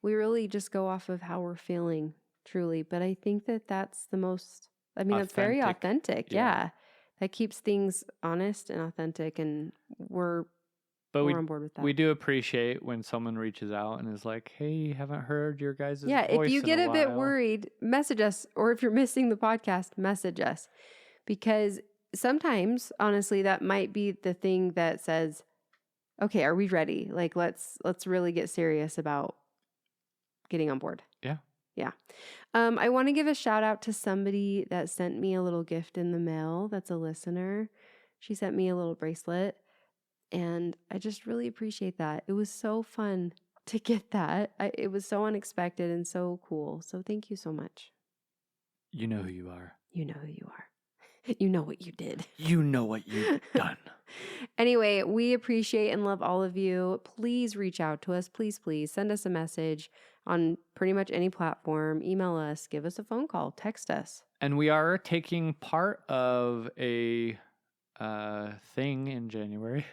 We really just go off of how we're feeling, truly. But I think that that's the most, that's very authentic. Yeah. That keeps things honest and authentic, and we're on board with that. We do appreciate when someone reaches out and is like, hey, haven't heard your guys' voice if you get in a bit while. worried, message us. Or if you're missing the podcast, message us. Because sometimes, honestly, that might be the thing that says, okay, are we ready? Like, let's really get serious about getting on board. Yeah. Yeah. I want to give a shout out to somebody that sent me a little gift in the mail. That's a listener. She sent me a little bracelet, and I just really appreciate that. It was so fun to get that. It was so unexpected and so cool. So thank you so much. You know who you are. You know who you are. You know what you did. You know what you've done. Anyway, we appreciate and love all of you. Please reach out to us. Please send us a message on pretty much any platform. Email us, give us a phone call, text us. And we are taking part of a thing in January.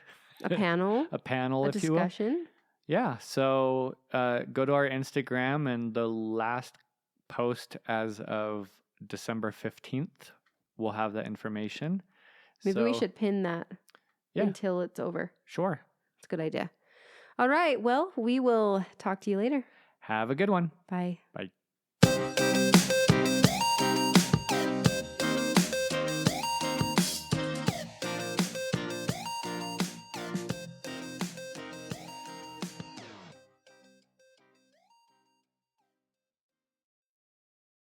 A panel. A panel, if discussion. you will. Discussion. Yeah. So go to our Instagram, and the last post as of December 15th, we'll have that information. Maybe we should pin that until it's over. Sure. It's a good idea. All right. Well, we will talk to you later. Have a good one. Bye. Bye.